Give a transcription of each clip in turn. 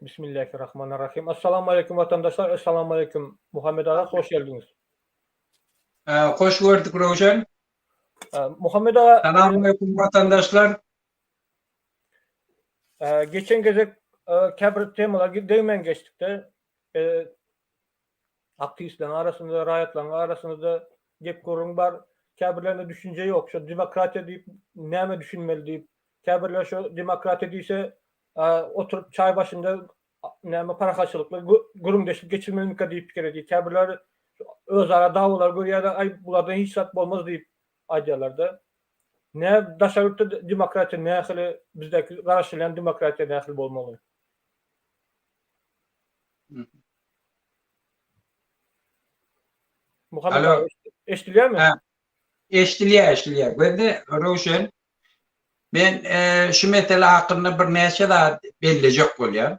Bismillahirrahmanirrahim. Assalamu aleyküm vatandaşlar. Assalamu aleyküm. Muhammed Ağa, hoş geldiniz. Hoş gördük Rojan. Muhammed Ağa, Selamünaleyküm vatandaşlar. geçen gece kabir temalar değmen geçtik de aktivistlerin arasında, rahatların arasında gep korun var. Kabirlerinde düşünce yok. Şu demokrati deyip neme düşünmeli deyip kabirler şu demokrati deyse oturup çay başında neme para karşılıklı gurumdeşlik geçirmelik deyip fikir ediyor. Kabirler özara davalar görüyor da ay bulardan hiç sat olmaz deyip aydiyalarda. Ne daşarıpta demokrati ne hili bizdeki karşılayan demokrati ne hili bolmalı. Muhammed Alo. abi eştiliyor mu? Eştiliye. Ben de Rojan. Ben şu mesele hakkında bir neyse daha belirleyecek oluyor.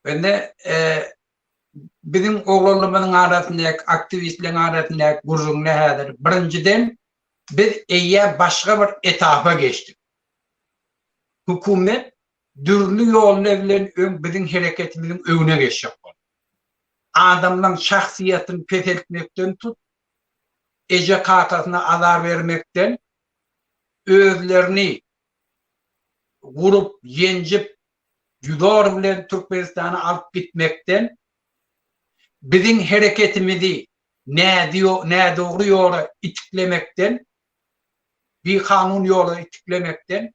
Ben de bizim oğlanlarımızın arasındaki aktivistlerin arasındaki gururun nedir? Birinciden biz başka bir etapa geçtik. Hükümet dürlü yollarla bizim hareketimizin önüne geçecek. Adamların şahsiyetini fethetmekten tut, ece kakasına azar vermekten, özlerini vurup, yencip, yudor bilen Türkmenistan'a alıp gitmekten, bizim hareketimizi ne doğru yola itiklemekten, bir kanun yola itiklemekten,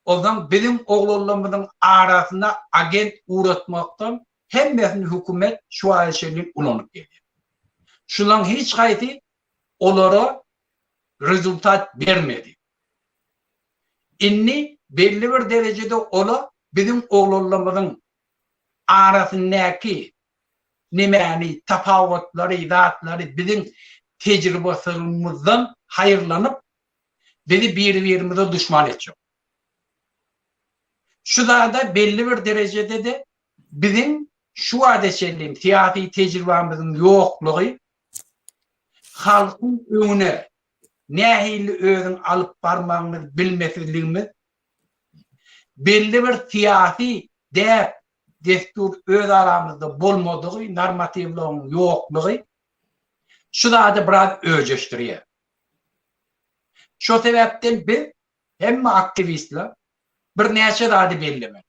o zaman bizim oğullarımızın arasında agent uğratmaktan hemmesini hükümet şu ayşenin ulanıp geliyor. Şundan hiç kaydı onlara rezultat vermedi. İnni belli bir derecede ola bizim oğullarımızın arasındaki nemani tafavutları, zatları bizim tecrübelerimizden hayırlanıp bizi birbirimize düşman edecek. Şu da belli bir derecede de bizim şu adeşelim siyasi tecrübemizin yokluğu halkın önüne nehirli özün alıp parmağını bilmesizliğimiz belli bir siyasi destur öz aramızda bulmadığı normatifliğin yokluğu şu da biraz öceştiriyor. Şu sebepten biz hem aktivistler bir neyse daha belli.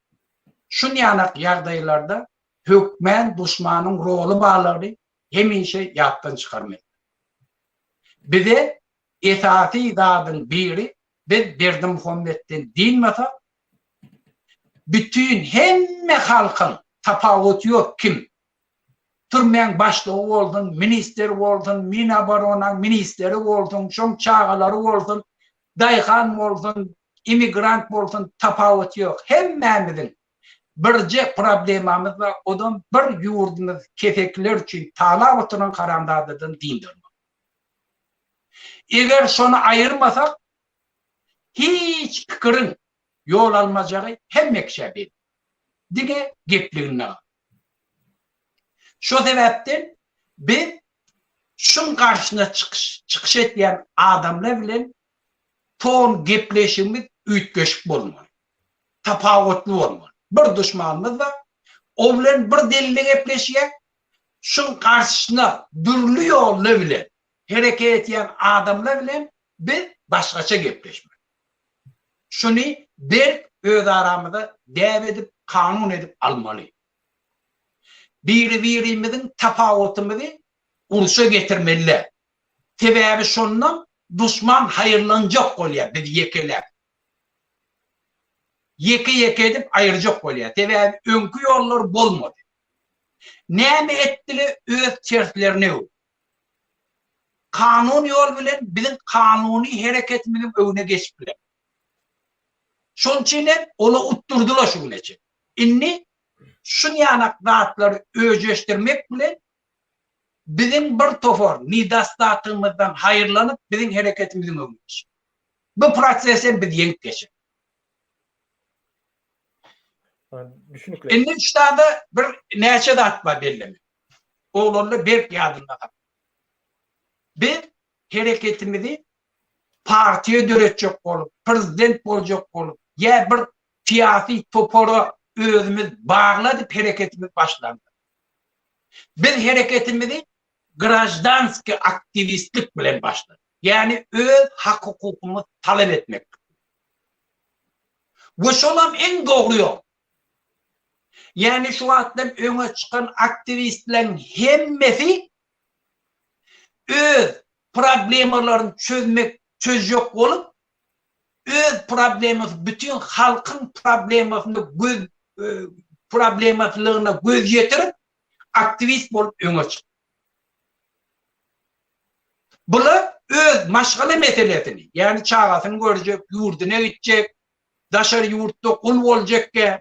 Şu yanak yardaylarda hükmen düşmanın rolü bağları hemen şey yaptan çıkarmayı. Bir de esası idadın biri biz Berdi Muhammed'den dinmese bütün hemme halkın tafavut yok kim? Türmen başlığı oldun, minister oldun, mina barona ministeri oldun, şom çağaları oldun, dayıkan oldun, imigrant oldun, tafavut yok. Hemmemizin birce problemimiz var. Odan bir yurdumuz kefekler için tala oturan karandadıdan dindir. Eğer şunu ayırmasak hiç fikrin yol almayacağı hem mekşebi. Dige gepliğine. Şu sebepten biz şun karşısına çıkış etmeyen adamla bilen ton gepleşimiz ütköşük olmalı. Tapavutlu olmalı. Bir düşmanımız var. O bilen bir delille gepleşiyor. Şun karşısına dürlü yolla bilen hareket eden adamla bilen biz başkaça gepleşmek. Şunu bir öz aramızda dev edip kanun edip almalı. Birimizin tafavutumuzu uruşa getirmeliler. Sebebi şundan düşman hayırlanacak oluyor biz yekeler. Yeke edip ayıracak oluyor. Sebebi önkü yollar bulmadı. Ne mi ettili öz çertlerine o? Kanun yol bilen bizim kanuni hareketimizin önüne geçtiler. Şunun için onu utturdular şunun için. İnni şun yanak dağıtları öceştirmek bile bizim bir tofor nidastatımızdan hayırlanıp bizim hareketimizin önüne geçiyor. Bu prosesin biz yenip geçir. İnni işte da bir neçe dağıtma belli. Oğlanla bir yadında. Biz hareketimizi partiye dönecek olup, prezident olacak olup, ya bir siyasi toporu özümüz bağladı, hareketimiz başlandı. Biz hareketimizi grajdanski aktivistlik bilen başladı. Yani öz hak hukukumuzu talep etmek. Bu şolam en doğru yol. Yani şu atlam öne çıkan aktivistlerin hemmesi öz problemlerini çözecek olup öz problemimiz, bütün halkın problematlarına göz yetirip aktivist olup öne çıkıyor. Bunu öz maşgale meselesini, yani çağasını görecek, yurduna gidecek, daşarı yurtta kul olacak ki,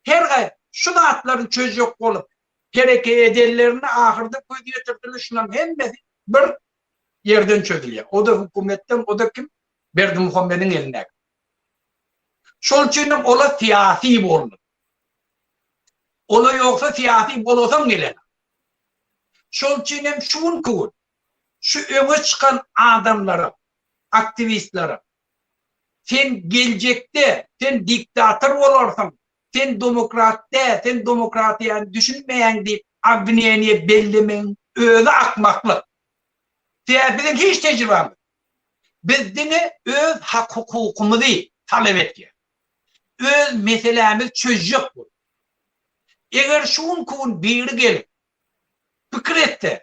her ay şu atların çözecek olup, gereke ederlerini ahırda göz yetirdiler, şunların hemmesi bir yerden çözülüyor. O da hükümetten, o da kim? Berdimuhammed'in eline. Şol için ola siyasi boldu. Ola yoksa siyasi bolosan gelene. Şol için şun kuvvet. Şu öne çıkan adamları, aktivistleri, sen gelecekte, sen diktatör olursan, sen demokratiyen düşünmeyen deyip abniyeniye bellemen, öyle akmaklı. Bizim hiç tecrübemiz. Biz dine öz hak hukukumuzu talep etki. Öz meselemiz çözecek bu. Eğer şun kuvun biri gelip, fikir etti,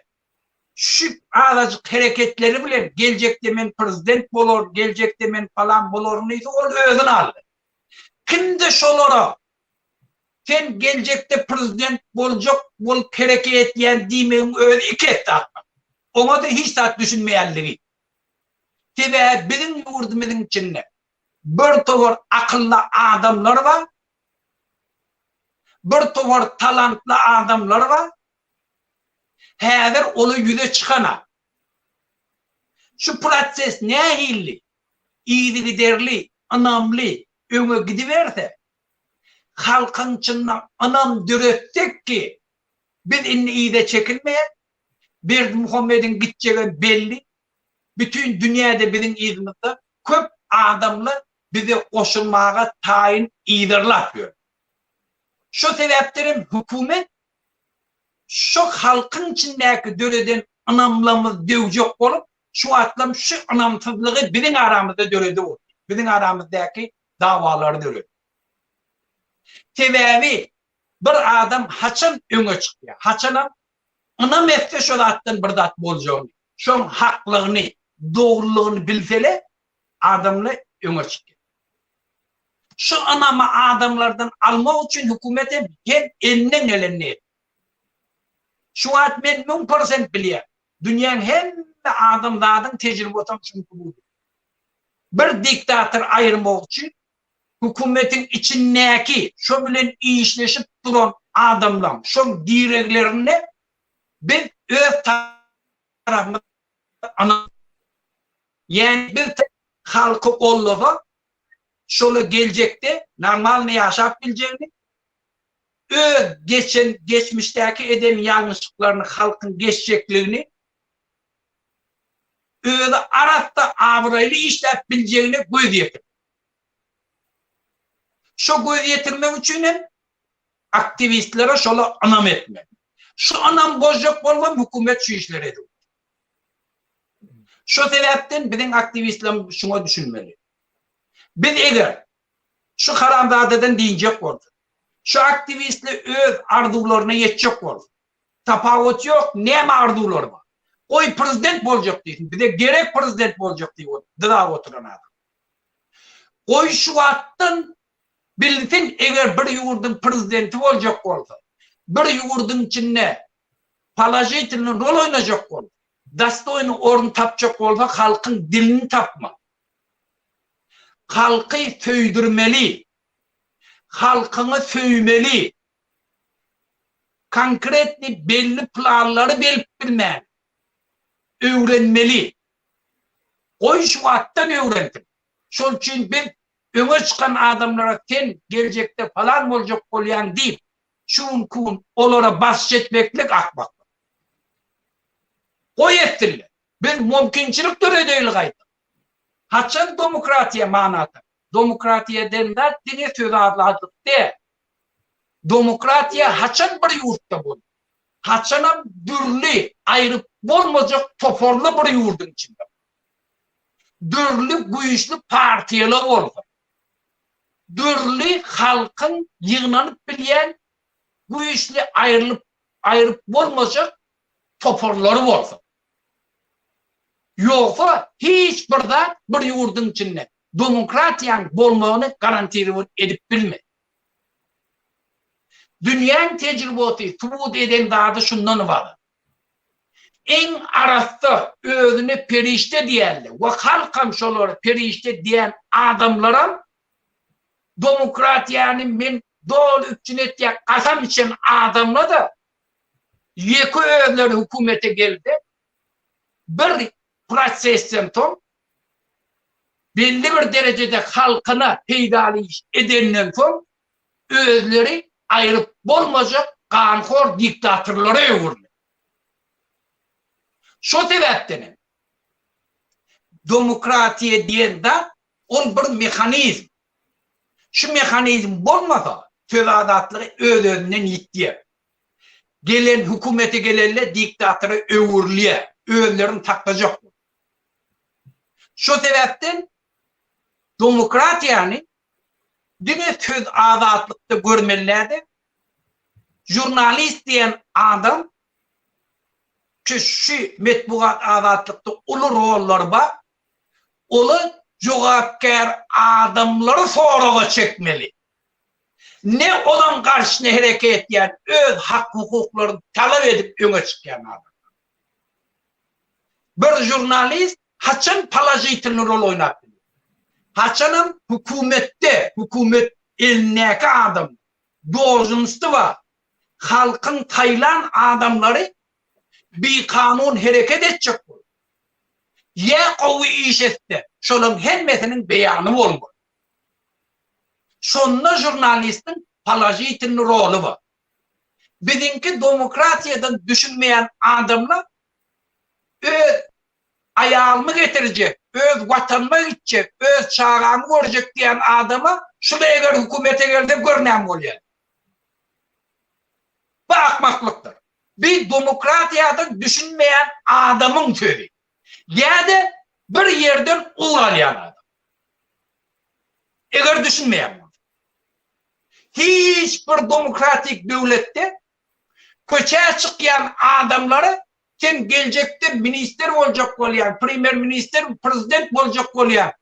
şu azıcık hareketleri bile gelecekte men prezident bolor, gelecekte men falan bolor neyse o özünü aldı. Kimde şolara sen gelecekte prezident bolacak bol hareket yani demeyin öyle iki etti atmak. Ona da hiç saat düşünmeyenleri. Ve bizim yurdumuzun içinde bir tovar akıllı adamlar var, bir tovar talantlı adamlar var. Hazır onu yüze çıkana. Şu proses ne hilli, iyi liderli, önemli, öne gidiverse, halkın içinden anam düretsek ki, biz inni iyi de çekilmeyen, Berdimuhammed'in gideceği belli, bütün dünyada bizim izimizde köp adamlar bize koşulmaya tayin iyidirler diyor. Şu sebeplerim hükümet, şu halkın içindeki döreden anamlarımız dövecek olup, şu atlam şu anamsızlığı bizim aramızda dörede olur. Bizim aramızdaki davaları dörede. Sebebi bir adam haçan öne çıkıyor. Haçanın anam etse şu attan bir dat bolacağını, şu haklığını, doğruluğunu bilsele adamla öne çıkıyor. Şu anamı adamlardan almak için hükümete hem elinden elenli. Şu an ben 1000% biliyorum. Dünyanın hem adamlardan tecrübe atan çünkü bu. Bir diktatör ayırmak için hükümetin içindeki şu bilen iyi işleşip duran adamlar, şu direklerini biz öz tarafımızda anlayalım. Yani bir halkı olluğa şöyle gelecekte normal ne yaşap bileceğini geçmişteki eden yanlışlıklarını, halkın geçeceklerini öyle aratta avrayla işlep bileceğini göz yetir. Şu göz yetirmek için aktivistlere şöyle anam etmek. Şu anam bozacak olmam hükümet şu işleri ediyor. Şu sebepten bizim aktivistler şuna düşünmeli. Biz eğer şu karamdadeden deyecek oldu. Şu aktivistler öz arzularına yetecek oldu. Tapavut yok, ne arzuları var. Oy prezident olacak diyorsun. Bir de gerek prezident olacak diyor. Dıda oturan adam. Oy şu attın bilsin eğer bir yurdun prezidenti olacak olsa. Bir yurdun içinde palajitinin rol oynayacak olsa. Dastoyunu orun tapacak olsa halkın dilini tapma. Halkı söydürmeli. Halkını söymeli. Konkretli belli planları belip bilmeli. Öğrenmeli. O iş vakitten öğrendim. Şunun için ben öne çıkan adamlara sen gelecekte falan olacak olayan deyip şunun kun onlara bahsetmekle akmak. O yettirilir. Ben mümkünçülük de değil gayet. Haçan demokratiye manatı. Demokratiye denler dine söz adladık de. Demokratiya haçan bir yurtta bol. Haçana dürlü ayrıp bolmayacak toporlu bir yurdun içinde. Dürlü güýçli partiýalar bolsa. Dürlü halkın yığınanyp bilýän güýçli ayrıp bolmayacak toporlary bolsa. Yoksa hiç birden bir yurdun içinde demokratiyan bolmagyny garanti edip bilme. Dünyanın tecrübeti subut eden dağda şundan var. En arasında özüne perişte diýerler ve halkam şolar perişte diyen adamlara demokratiyanı men doğru üçün etdiğe kasam için adamla da yeki özleri hükümete geldi. Bir prosesten ton belli bir derecede halkına peydali edenden ton özleri ayrıp bolmayacak kanhor diktatörlere öwürdi. Şu sebepten demokratiye diýende on bir mekanizm. Şu mekanizm bolmasa söz adatlığı özünden gitdi. Gelen hükümete gelenle diktatörü öwürliye, özlerini takacak. Şu sebepten demokratiyanı dine söz azatlıkta görmelerde jurnalist diyen adam kişi metbuat azatlıkta ulu roller var. Ulu cevapkar adamları sorağa çekmeli. Ne olan karşısına hareket eden öz hak hukuklarını talep edip öne çıkan adam. Bir jurnalist haçan palajitini rol oynatıyor. Haçanın hükümet elindeki adam doğrusu var. Halkın taylan adamları bir kanun hareket edecek. Ya kovu iş etti. Şolun hemmesinin beyanı olmuş. Sonra jurnalistin palajitinin rolü var. Bizimki demokratiyadan düşünmeyen adamlar öz ayağımı getirecek, öz vatanıma gidecek, öz çağrağımı görecek diyen adama şuraya göre hükümete geldi görünen oluyor. Bu akmaklıktır. Bir demokratiyadan düşünmeyen adamın sözü. Ya da bir yerden uğrayan adam. Eğer düşünmeyen var. Hiçbir demokratik devlette köçeye çıkan adamları sen gelecekte minister olacak olayan, primer minister, prezident olacak olayan,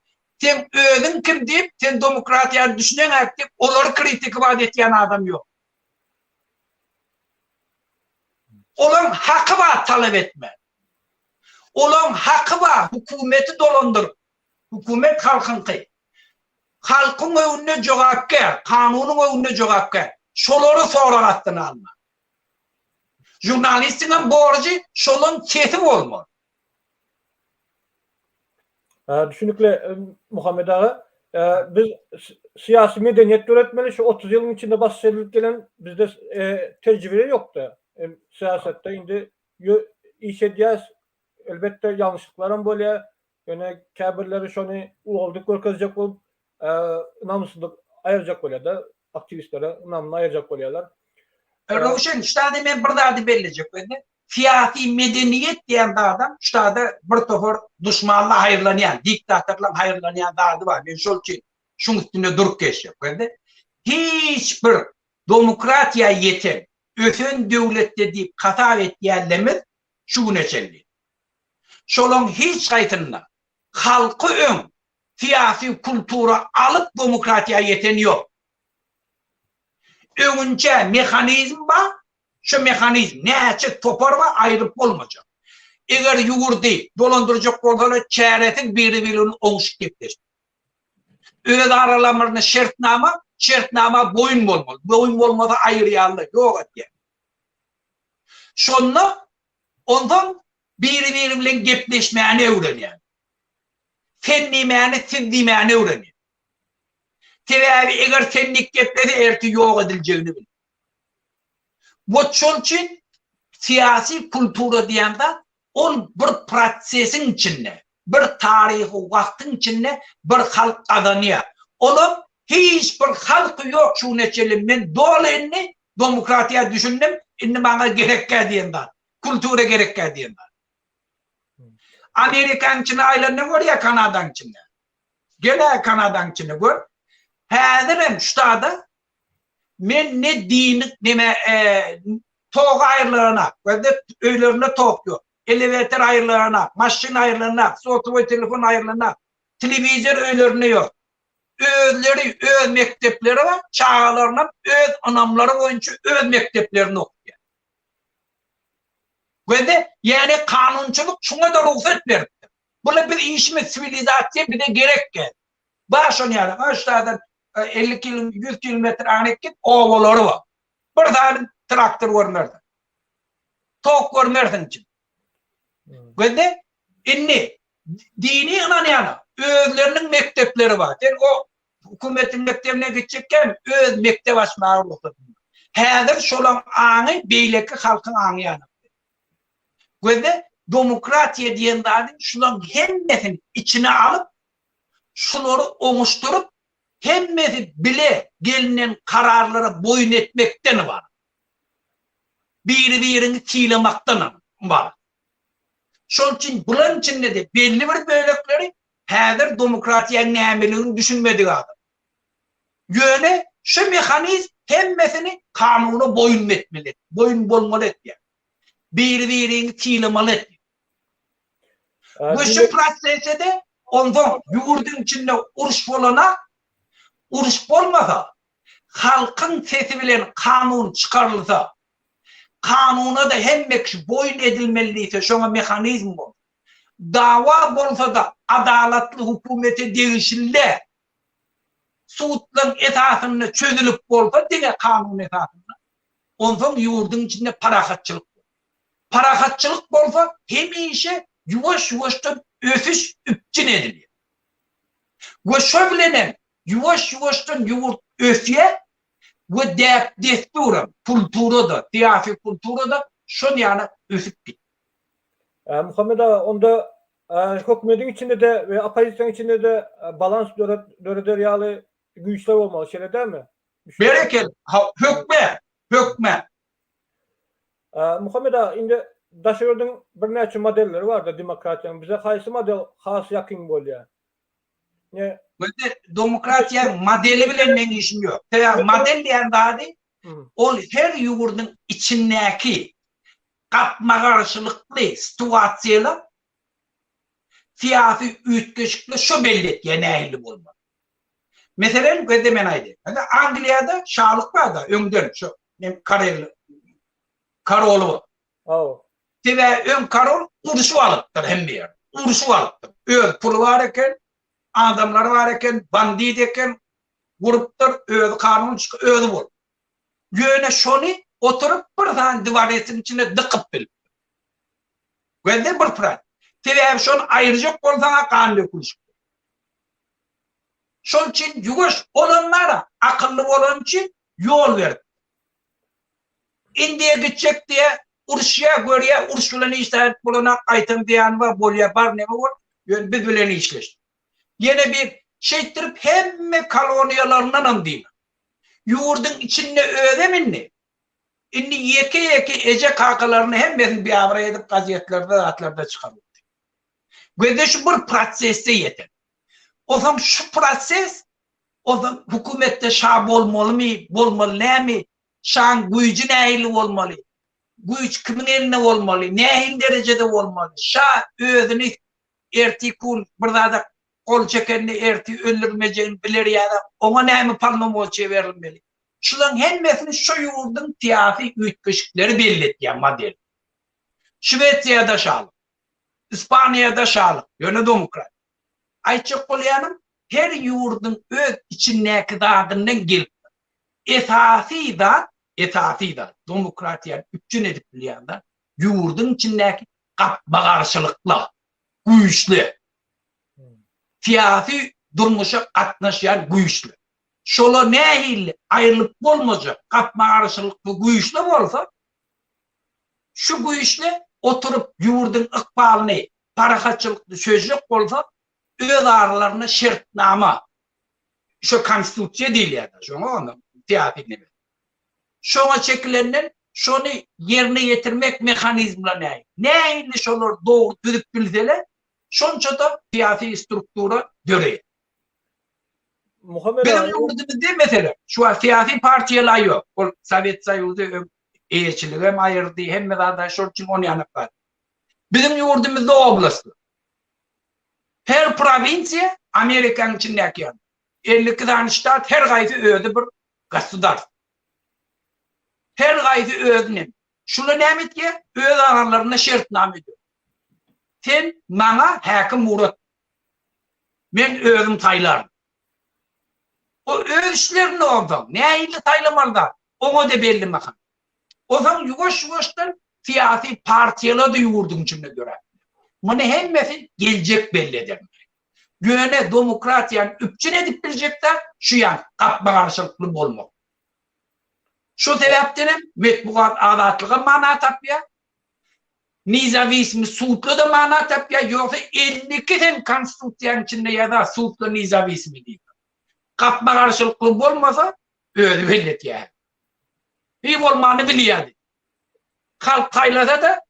sen özün kim deyip, sen demokratiya düşünen aktif, onları kritik vaat eden adam yok. Olan hakkı var talep etme. Olan hakkı var hükümeti dolandır. Hükümet halkın kıy. Halkın önüne cevap ver, kanunun önüne cevap ver. Şoları sonra attığını alma. Jurnalistinin borcu şolun keti olmalı. Düşünükle Muhammed Ağa, biz siyasi medeniyet öğretmeni şu 30 yılın içinde bahsedilip gelen bizde tecrübe yoktu. Siyasette şimdi iş edeceğiz. Elbette yanlışlıkların böyle yani kabirleri şunu olduk korkacak olup namusuzluk ayıracak böyle de aktivistlere namını ayıracak oluyorlar. Rovşen işte men bir daha belirleyecek böyle. Siyasi medeniyet diyen adam işte bir tofor düşmanla hayırlanayan, diktatörle hayırlanayan da var. Ben şol için şunun üstünde durup geçecek böyle. Hiçbir demokratiya yeten, öfen devlette deyip katar ettiğerlemiz şu güneşelli. Şolun hiç kayıtında halkı ön siyasi kultura alıp demokratiya yeten yok. Önce mekanizm var, şu mekanizm neyse topar var ayrılıp olmayacak. Eğer yugurdu dolandıracak olsalar çeyretin birbirinin oluşup gittir. Öyle aralarında şartnama boyun olmalı. Boyun olmadı ayrı yanlı yok diye. Sonra ondan birbiriyle gepleşmeyeni öğreniyor. Fenlimeyeni, sinlimeyeni öğreniyor. Tevavi eğer senlik gepleri erti yok edileceğini bilir. Bu için siyasi kultura diyende on bir prosesin içinde, bir tarihi vaktin içinde bir halk kazanıyor. Onun hiç bir halkı yok şu neçelim. Men dolayını demokratiya düşündüm. Inni bana gerekke diyenler. Kültüre gerekke diyenler. Amerikan Çin'e aylarını gör ya Kanada'nın Çin'e. Gene Kanada'nın Çin'e gör. Hadirim şutada men ne dinik neme toğ ayrılığına ve de öylerine toğ yok. Elevator ayrılığına, maşin ayrılığına, soğutma telefon ayrılığına, televizyon öylerine yok. Özleri, öz mektepleri var, çağlarına, öz anamları boyunca öz mekteplerini okuyor. Ve de yani kanunçuluk şuna da ruhsat verdi. Buna bir işime sivilizasyon bir de gerek geldi. Başın yani aşağıdan 50 100 kilometre aneket ovaları var. Bir tane traktör görmerdin. Tok görmerdin için. Ve de inni dini inanıyana özlerinin mektepleri var. Yani o hükümetin mektebine gidecekken öz mektep açmaya oldu. Hazır şolan anı beyleki halkın anı yani. Ve de demokratiya diyen dadin şulan hemmesini içine alıp şunları oluşturup hemmesi bile gelinen kararlara boyun etmekten var. Birini çiğlemaktan var. Şunun için bunun içinde de belli bir bölükleri hazır demokratiyanın nemeliğini düşünmediği adam. Yöne şu mekanizm hemmesini kanuna boyun etmeli. Boyun bolmalı etmeli. Birini çiğlemalı etmeli. Bu şu prosese de ondan yurdun içinde uruş bolana, uruş bolmasa, halkın sesi bilen kanun çıkarılsa, kanuna da hemmekşi boyun edilmeliyse şuna mekanizm bu. Dava bolsa da adaletli hükümete değişildi. Suutların esasını çözülüp bolsa dine kanun esasını. Ondan yurdun içinde parakatçılık. Parakatçılık bolsa hemişe yuvaş yuvaştan öfüş üpçün ediliyor. Ve şöylenen yuvaş yuvaştan yuvurt öfye ve desturum, kulturu da, siyasi kulturu da şun yani öfüp gitti. Muhammed Ağa, onda hükümetin içinde de ve opozisyon içinde de balans dörederyalı güçler olmalı, şeyler değil mi? Berekel, hükme. Muhammed Ağa, indi daşırdığın bir neçe modelleri var da demokratiyanın. Bize haysi model has yakın bolya. Ne? Ve demokratiya modeli bile men işim yok. Model diyen dadi, o her yurdun içindeki kapma karşılıklı situasiyonu siyasi ütkeşikli şu belli et yeneyli olmalı. Mesela gözlemen aydı. Angliya'da şahlık var da önden şu Karolu. Ve ön Karol ursu alıptır hem bir yer. Ursu alıptır. Öz pulu var eken, adamlar var eken, bandit eken, gruptır, öz kanun çıkı, öz bol. Yöne şunu oturup bir tane divaretin içinde dıkıp bilip. Gözde bir pırat. Ve şunu ayıracak olsana kan dökülüş. Şunun için yuvaş olanlara akıllı olan için yol verdi. Indiye gidecek diye Urşu'ya göre Urşu'larını işaret bulana aytım diyen var, bol yapar ne var? Biz bileni işleştik. Yine bir şeytirip hem koloniyalarından andıyım. Yurdun içinde ödeminli. Indi yeke ece kakalarını hem bir avra edip gazetelerde, atlarda çıkarıldı. Ve şu bir proseste yeter. O zaman şu proses, o zaman hükümette şah olmalı mı, olmalı ne mi? Şahın gücü ne ehli olmalı? Güç kimin eline olmalı? Ne ehil derecede olmalı? Şah özünü ertikul, burada da kol çekenini erti öldürmeyeceğini bilir ya da ona ne mi parlamoçya verilmeli? Şunun hemmesini şu yurdun siyasi ütkeşikleri belli et ya model. Şveçya'da şahlık, İspanya'da şahlık, yönü demokrat. Ayçık Kulayan'ın her yurdun öz içindeki dağından gelip esası da demokratiyanın üstün edip bileyenler yurdun içindeki kapma karşılıklı, güçlü, siyasi durmuşa katlaşan güçlü. Şola ne hilli ayrılıp olmayacak kapma karşılıklı güçlü olsa şu güçlü oturup yurdun ıkbalını parakatçılıklı sözlük olsa öz aralarına şartnama şu konstitusiya değil ya da şunu onu siyasi neme. Şuna çekilenden şunu yerine getirmek mekanizmla ne? Neyle şolar doğru düzüp bilseler şonça da siyasi struktura göre. Muhammed Benim Ağa, yurdumuzda mesela şu an siyasi partiyeler yok. O Sovyet Soyuzu elçiliği hem ayırdı hem de zaten şu için onu yanıklar. Bizim yurdumuzda oblastı. Her provinsiya Amerika'nın içindeki yani. 52 tane ştat her gayfi ödü bir gasudarstv. Her gayfi ödünün. Şunu nemet ki öd analarına şertname ediyor. Sen bana hakim Murat. Ben ödüm taylarım. O ölçüler ne oldu? Ne ile taylamalılar? Onu da belli makam. O zaman yuvaş-yuvaştan siyasi partiyalar da yurdun içine göre. Bunu hemmesi gelecek belli eder. Güne demokratiyanın üpçün edip bilecekler şu yan kapma karşılıklı olmak. Şu sebepten metbuat adatlığı mana tapıyor. Nizavismi suutlu da mana tapıyor. Yoksa 52 tane konstitusiyanın içinde ya da suutlu nizavismi değil. Kapma karşılıklı olmasa öyle belli yani. İyi olmanı biliyordu. Halk taylada da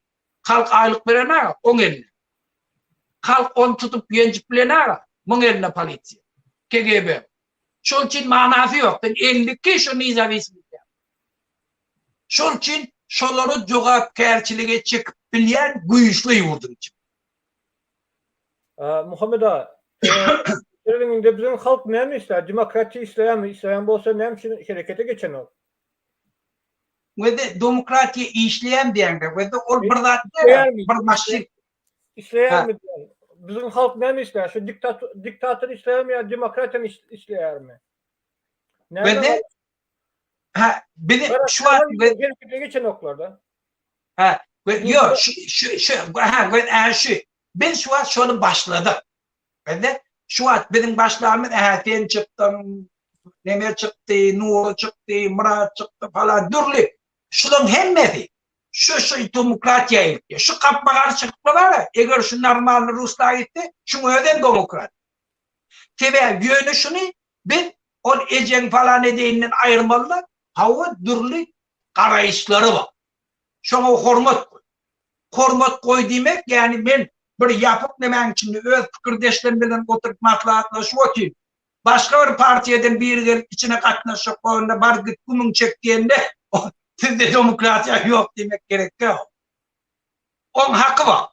halk aylık verene 10 eline. Halk onu tutup yencip bilene 10 eline polisiye. KGB. Şunun için manası yok. 52 şu nizavismi. Şunun için şoları cevapkarçılığa çıkıp bilen güçlü yurdun için. Muhammed Ağa, Türkiye'de bizim halk ne mi ister? Demokrasi isteyen mi? İsteyen bolsa ne mi harekete geçen ol? Ve de demokratiye işleyen bir yerde. Ve de o bir başlık. İsteyen mi? Bizim halk ne mi ister? Şu diktatör isteyen mi ya demokraten isteyen mi? Ve de benim şu an harekete geçen oklarda. yok şu ben şu an şunu başladım. Ve de şu an benim başlarımın sen çıktım, Nemir çıktı, Nur çıktı, Murat çıktı falan durlu. Şunun hemmeti şu demokratiya ilki. Şu kapma karşılıklı var ya, eğer şu normal Ruslar gitti, şu öden demokrat. Tabi yönü şunu, ben o ecen falan nedeninden ayırmalılar, hava durlu karayışları var. Şuna hormat koy. Hormat koy demek, yani ben bir yapıp demen için öz fikirdeşlerimle oturup maslahatlaşıp oturayım. Başka bir partiyeden bir gelip içine katlaşıp onda bar git kumun çektiğinde sizde demokrasiya yok demek gerekiyor. Onun hakkı var.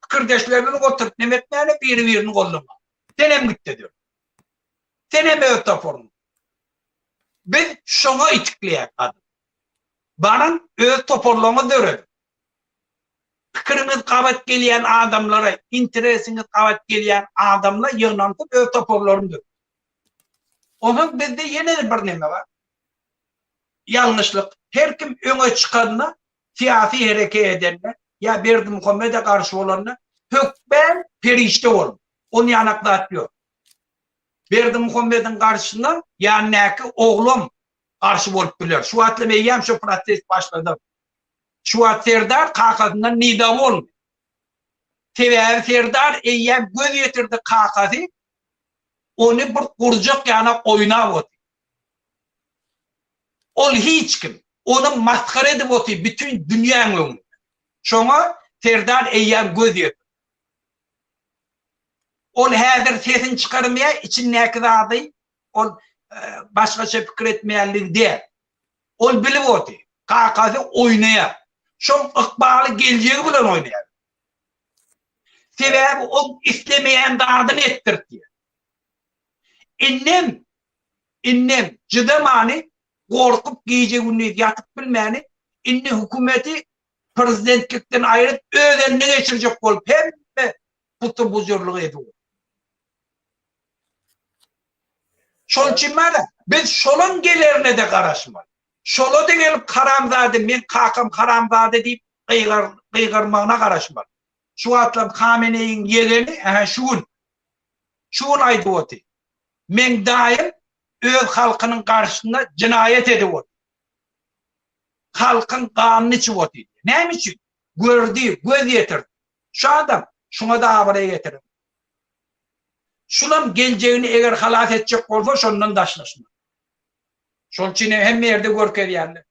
Fikirdeşlerimle oturup demek yani birini kollama. Senem gitti diyor. Senem öte formu. Ben şunu itikleyen adım. Bana öz toparlama dörüm. Fikriniz kavat geleyen adamlara, interesiniz kavat geleyen adamla yığınlanıp öz toparlarım dörüm. Onun bizde yine bir neme var. Yanlışlık. Her kim öne çıkanına, siyasi hareket edenler, ya Berdi Muhammed'e karşı olanlar, hükmen perişte olun. Onu yanakta atıyor. Berdi Muhammed'in karşısında, yani oğlum karşı olup bilir. Şu atlı meyyem şu protest başladı. Şu at Serdar kakasından nidam olmuyor. Sebebi Serdar eyyem göz getirdi kakası, onu bir kurcuk yana oynar oldu. Ol hiç kim. Onu maskara edip oturuyor. Bütün dünyanın önünde. Şuna Serdar eyyem göz getirdi. Ol hazır sesini çıkarmaya içindeki adı ol başkaça fikir etmeyenlik değil. Ol bilip oturuyor. Kakası oynaya. Şun ıkbalı geleceği bile oynaya. Sebebi o istemeyen dağdan ettirdi. İnnem cıdamani korkup giyeceğini yatıp bilmeyeni inni hükümeti prezidentlikten ayrıp ödenine geçirecek olup hem de putu buzurluğu ediyor. Şol için ben şolun gelirine de karışmam. Şola da gelip karamzade, ben kakam karamzade deyip kıygırmağına karışmam. Şu atlam Khamenei'nin yerini şun aydı otu. Men daim öz halkının karşısında cinayet ediyor. Halkın kanını içiyor. Ne için? Gördü, göz getirdi. Şu adam şuna da habere getirin. Şulam geleceğini eğer halat edecek olsa şondan daşlaşma. Şol için hem yerde görker yani.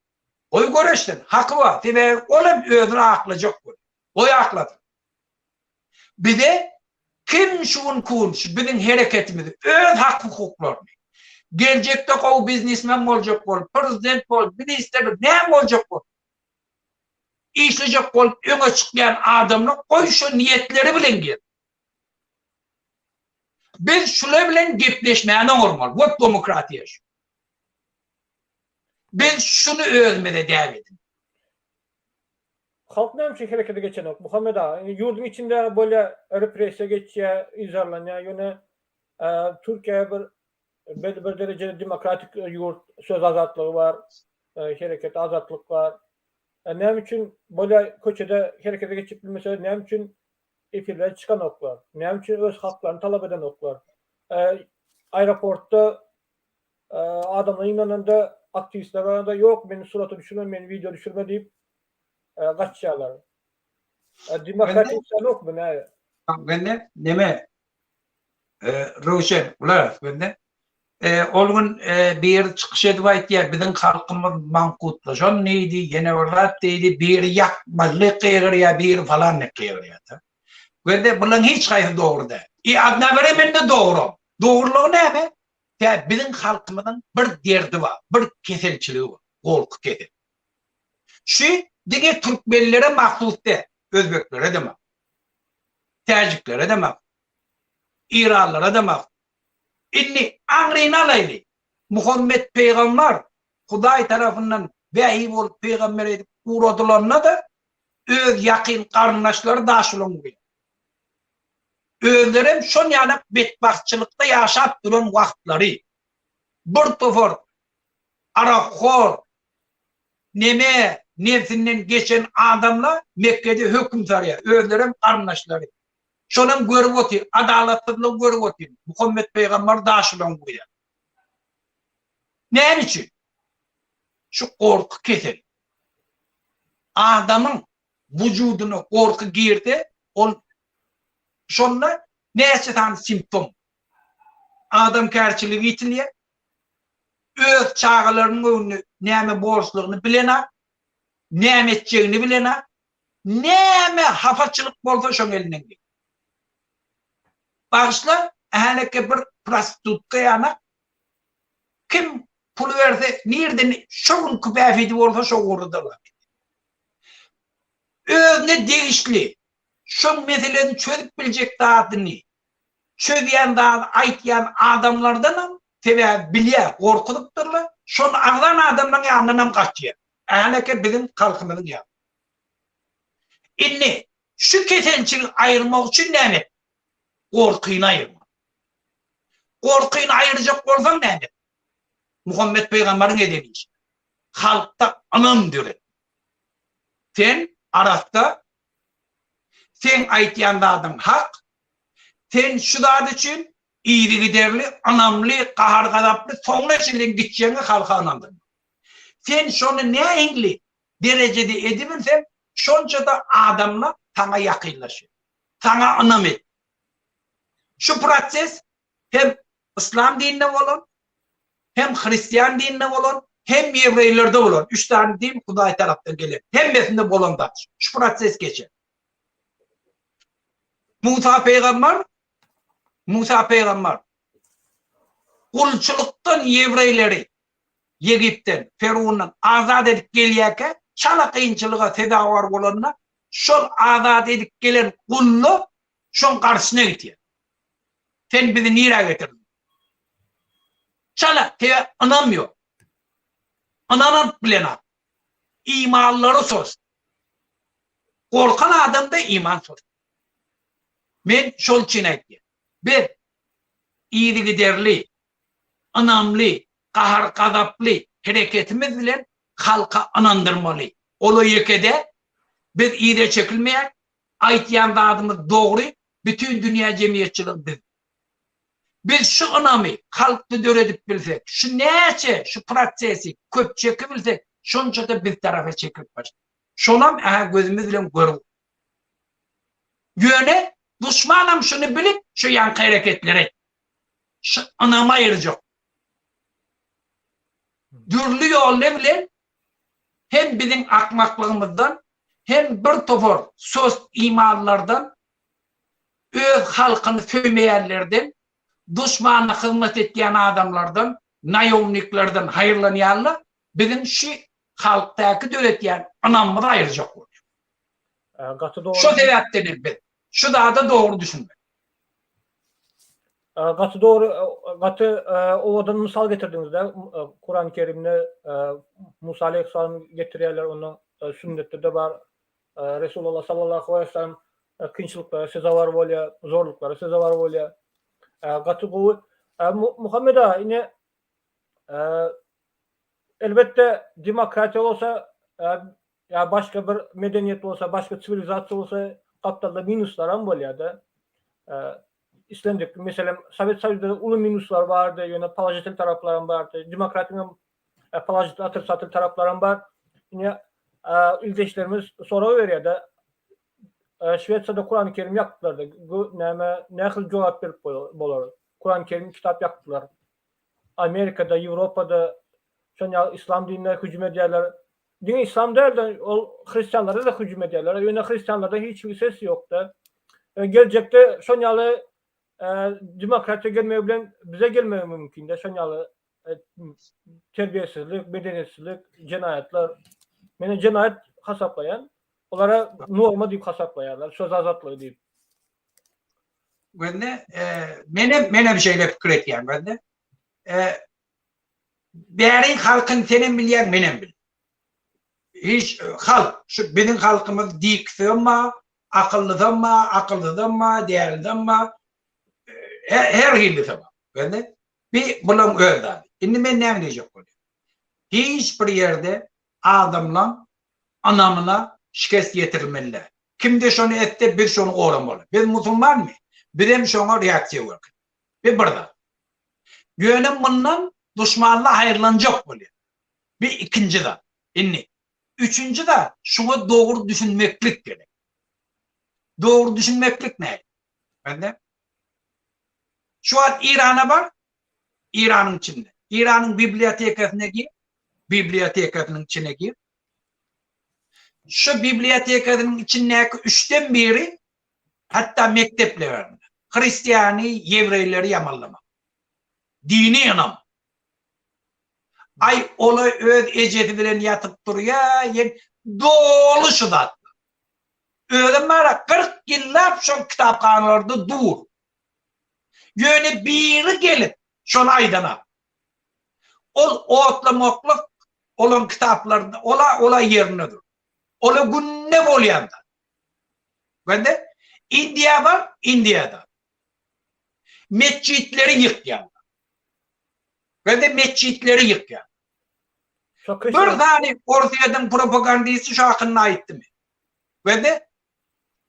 Oy göreştin, hakkı var. Ve olam özüne aklayacak bu. Oy akladı. Bir de kim şun kurmuş bizim hareketimizi, öz hak hukuklarını. Gelecekte o biznesmen olacak ol, prezident ol, minister ne olacak ol. İşleyecek ol, öne çıkayan adamla koy şu niyetleri bilen gel. Biz şöyle bilen gepleşmeye normal, bu demokratiya. Biz şunu özmede devam edin. Halk ne için harekete geçen yok? Muhammed Ağa, yurdun içinde böyle represiye geçiyor, izarlanıyor. Yani Türkiye belli bir derecede demokratik yurt, söz azatlığı var, hareket azatlık var. Ne için böyle köçede harekete geçip mesela ne için efirler çıkan oklar, ne için öz haklarını talep eden oklar. Aeroportta adamların yanında aktivistler arasında yok benim suratı düşürme, benim video düşürme deyip kaçacaklar. Demokratik yok mu ne? Ben neme Ruşen ular bende olgun bir çıkış edip diye bizim halkımız mankutlaşan neydi yine orada dedi bir yakmalı kıyır bir falan ne kıyır ya da ve bunun hiç hayır doğru da adına veremen de doğru doğruluğu ne mi ya bizim halkımızın bir derdi var bir keselçiliği var korku kesel şu dige Türkmenlere mahsus de Özbeklere demek Taciklere demek İranlara demek İnni Angrina'laydı. Muhammed Peygamber Huday tarafından vahiy olup peygamber edip uğradılarına da öz yakın karındaşları daşılın bu. Özlerim şun yani bedbahtçılıkta yaşap duran vaktları bir tofor arakor nefsinden geçen adamla Mekke'de hüküm sarıyor. Özlerim karındaşları. Şonun görüp otur, adalatlılığını görüp otur. Muhammed Peygamber daşılan bu ya. Ne için? Şu korku keser. Adamın vücuduna korku girdi, şonla neyse tane simptom. Adam kerçiliği itiliyor, öz çağlarının önünü, neyme borçluğunu bilene, neyme edeceğini bilene, neyme hafaçılık bolsa şon elinden gelir. Başla, ehaneke bir prostitutka yana, kim pulu verse, nereden şoğun küpefidi olsa şoğun oradalar. Özne değişli, şoğun meseleni çözüp bilecek dağıtını, çözeyen dağıtını aytlayan adamlardan tebe bilye, korkulupturlar, şoğun ağlan adamların yanından kaçıyor. Ehaneke bizim kalkımızın yanı. İnni, şu kesençini ayırmak için ne mi? Korkuyunu ayırma. Korkuyunu ayıracak olsan ne mi? Muhammed Peygamber'in ne demiş? Halkta anam diyor. Sen arafta, sen aytiyanda adam hak, sen şu dağıt için iyili giderli, anamlı, kahar kadaplı, sonra şimdi gideceğini halka anandırma. Sen şunu ne engli derecede edilirsen, şonca da adamla sana yakınlaşır. Sana anam et. Şu proses hem İslam dinine olan, hem Hristiyan dinine olan, hem Yevreylerde olan, 3 tane din Huday taraftan gelir. Hem mesinde olan da şu proses geçer. Musa Peygamber kulçuluktan Yevreyleri Yegipten, Ferun'dan azat edip geliyken çala kıyınçılığa tedavar olanına şol azat edip gelen kullu şon karşısına gidiyor. Sen bizi nereye getirdin? Çala te anamıyor. Ananat bilena. İmanları söz. Korkan adam da iman söz. Men şol çinekli. Bir, iyili giderli, anamlı, kahar kadaplı hareketimiz bilen halka anandırmalı. Olu yekede biz iyide çekilmeye aytyan adımız doğru bütün dünya cemiyetçilik biz. Biz şu anamı halkta döredip bilsek, şu neyse, şu praksesi köp çekip bilsek, şunca da bir tarafa çekip başlar. Şonam gözümüzle görür. Yöne, düşmanım şunu bilip şu yankı hareketleri şu anama ayıracak. Dürlü yol ne bilen hem bizim akmaklığımızdan hem bir topor söz imanlardan öz halkını sövmeyenlerden düşmanına hizmet ettiğin adamlardan nayomniklerden hayırlanayanlar bizim şu halktaki dövletyen anamını ayıracak olur. Gatı doğru. Şu sebepten ben. Şu daha da doğru düşünme. Gatı doğru. Gatı ovadan misal getirdinizde Kur'an-ı Kerim'de Musa Aleyhisselam getiriyorlar onu sünnette de var. Resulullah sallallahu aleyhi ve sellem kınçılıkları size var böyle zorlukları size var böyle gatı kuvvet. Muhammed Ağa yine elbette demokrasi olsa ya başka bir medeniyet olsa başka sivilizasyon olsa kaptalda minuslar am bolýardy. İslendik mesela Sovet Soýuzyda ulu minuslar vardı, yine palajitil taraplarım vardı, demokratinin palajit atır satır taraplarım var. Yine ildeşlerimiz soru berýärdi. Şweýçarda Kur'an-ı Kerim yaktılardı. Bu ne hil cevap berip bolar. Kur'an-ı Kerim kitap yaktılar. Amerika'da, Avrupa'da şoňa İslam dinine hücum edýärler. Din İslam däl, o Hristiýanlara da hücum edýärler. Ýöne Hristiýanlarda hiçbir ses ýokda. Gelecekte şoňaly demokratiýa gelmegi bilen bize gelmegi mümkin de şoňaly terbiyesizlik, medeniyetsizlik, cinayetler. Meni cinayet hasaplayan, olara norma diýip hasaplaýarlar, söz azatlygy diýip. Bende mene bir şeyle fikir etýän bende. Bäriň halkyn senem bilýän menem bil. Hiç halk, şu bizim halkımız diksinma, akıllıdınma, değerlidenma, her hilli tamam. Bende bir bulam öldü. Şimdi ben ne diyecek olayım? Hiçbir yerde adamla, anamına şikayet getirilmeliler. Kim de şunu etti, bir şunu oğlamalı. Biz Müslüman mı? Bizim şuna reaksiyon var. Bir burada. Yönüm bundan düşmanla hayırlanacak oluyor. Bir ikinci de. İnni. Üçüncü de şuna doğru düşünmeklik gerek. Doğru düşünmeklik ne? Bende. Şu an İran'a bak. İran'ın içinde. İran'ın bibliotekasına gir. Bibliotekasının içine gir. Şu bibliotekasının içindeki 3'ten biri hatta mekteplerinde Hristiyani Yevreyleri yamallama. Dini inam. Ay olay öz eceti bilen yatıp duruyor. Dolu şu da. Öyle mara 40 yıllar şu kitaphanelerde dur. Yöne biri gelip şunu aydana. Otla mokluk olan kitaplarda ola yerine dur. Ola günne bolyanda. Bende India var, India'da. Mescitleri yıkyan. Bende mescitleri yıkyan. Bir tane ortadan propagandisi şu hakkında aitti mi? Bende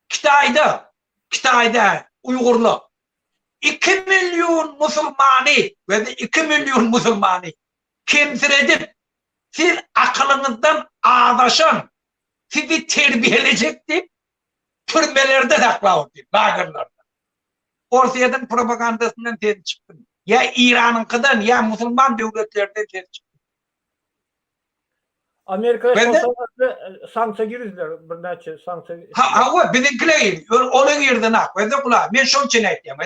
Kitay'da Uygurlu 2 milyon Müslümanı ve de 2 milyon Müslümanı kemsir edip siz akılınızdan ağdaşan sizi terbiyeleyecekti türmelerde saklavurdu, bagırlarda. Ortadan propagandasından tez çıktı. Ya İran'ınkinden ya Müslüman devletlerden tez çıktı. Amerika'da sanksiya girizler, bir neçe sanksiya. Ha, bizimkiler onun yerden ak. Ve de kula, ben şunun için ettim.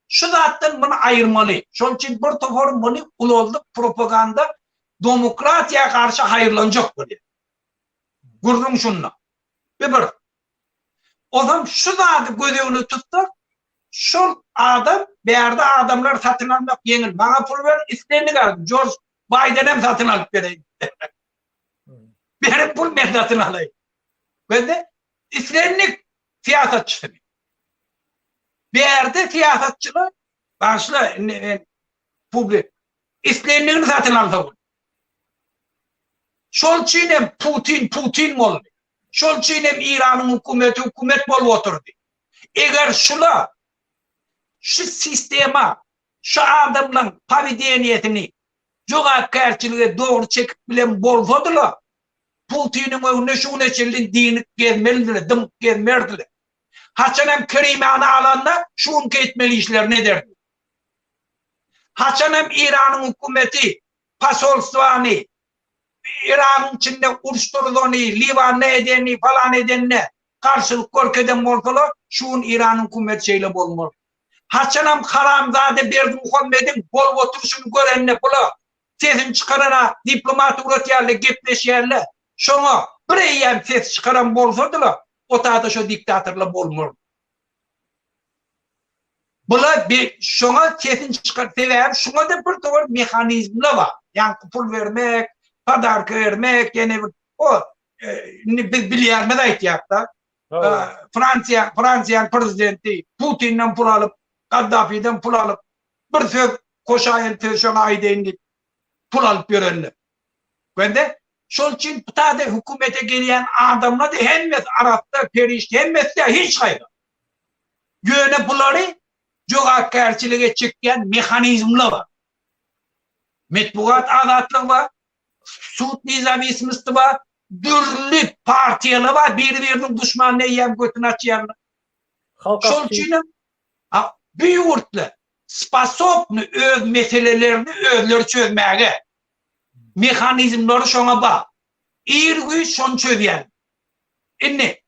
Şu zaten bunu ayırmalı. Şunun için bir tofor bunu ulu propaganda demokratiya karşı hayırlanacak böyle. Gurdum şununla. Bir. O zaman şu zaten gözünü tuttu. Şu adam, bir yerde adamlar satın almak yenil. Bana pul ver, isteğini verdim. George Biden'e satın alıp vereyim. Benim pul satın alayım. Ben de isteğini siyasetçisi. Bir yerde siyasetçiler başla publik isteğini satın aldı. Şol çiğnem Putin mi oldu? Şol çiğnem İran'ın hükümet mi oturdu? Eğer şu sisteme, şu adamla pavideniyetini cevap karşılığı doğru çekip bilen bolsadılar, Putin'in önüne şu neçelin dini gelmelidir, dımk gelmelidir. Haçanem Kerime'ni alanlar şu ünke etmeli işler ne derdi? Haçanam İran'ın hükümeti, pasolstvanı, İran'ın içinde uruşturduğunu, Livan'ı edeni falan edenine karşılık korkeden bolsalar, şuun İran'ın hükümeti şeyle bolmur. Haçanam haramzade Berdi Muhammed'in bol oturuşunu görenine bula, sesin çıkarana diplomat uğratıyarlı, gepleşiyarlı, şuna bir eyyem ses çıkaran bolsadılar, o da şu diktatörle bolmur. Bula bir şuna sesin çıkar, sebep şuna da bir doğru mekanizmle var. Yani pul vermek, padarkı vermek, yani o bilyarına da ihtiyapta. Fransa prezidenti Putin'den pul alıp, Kaddafi'den pul alıp, bir söz koşayın tezşona aydeynlik pul alıp görenler. Ben de şol için pıtada hükümete gelen adamla da hemmet Arap'ta perişti, hemmet de hiç kaydı. Yöne bunları cevapkarçılığa çıkan mekanizmler var. Metbuat azatlığı var, Suud nizamisimiz var, dürlü partiyalar var, birbirinin düşmanlığı yem götünü açıyorlar. Şol için büyüğürtlü, spasoplu öz meselelerini özleri çözmeye mekanizmleri şuna bak. İrgüyü şunu çözüyen. İnne.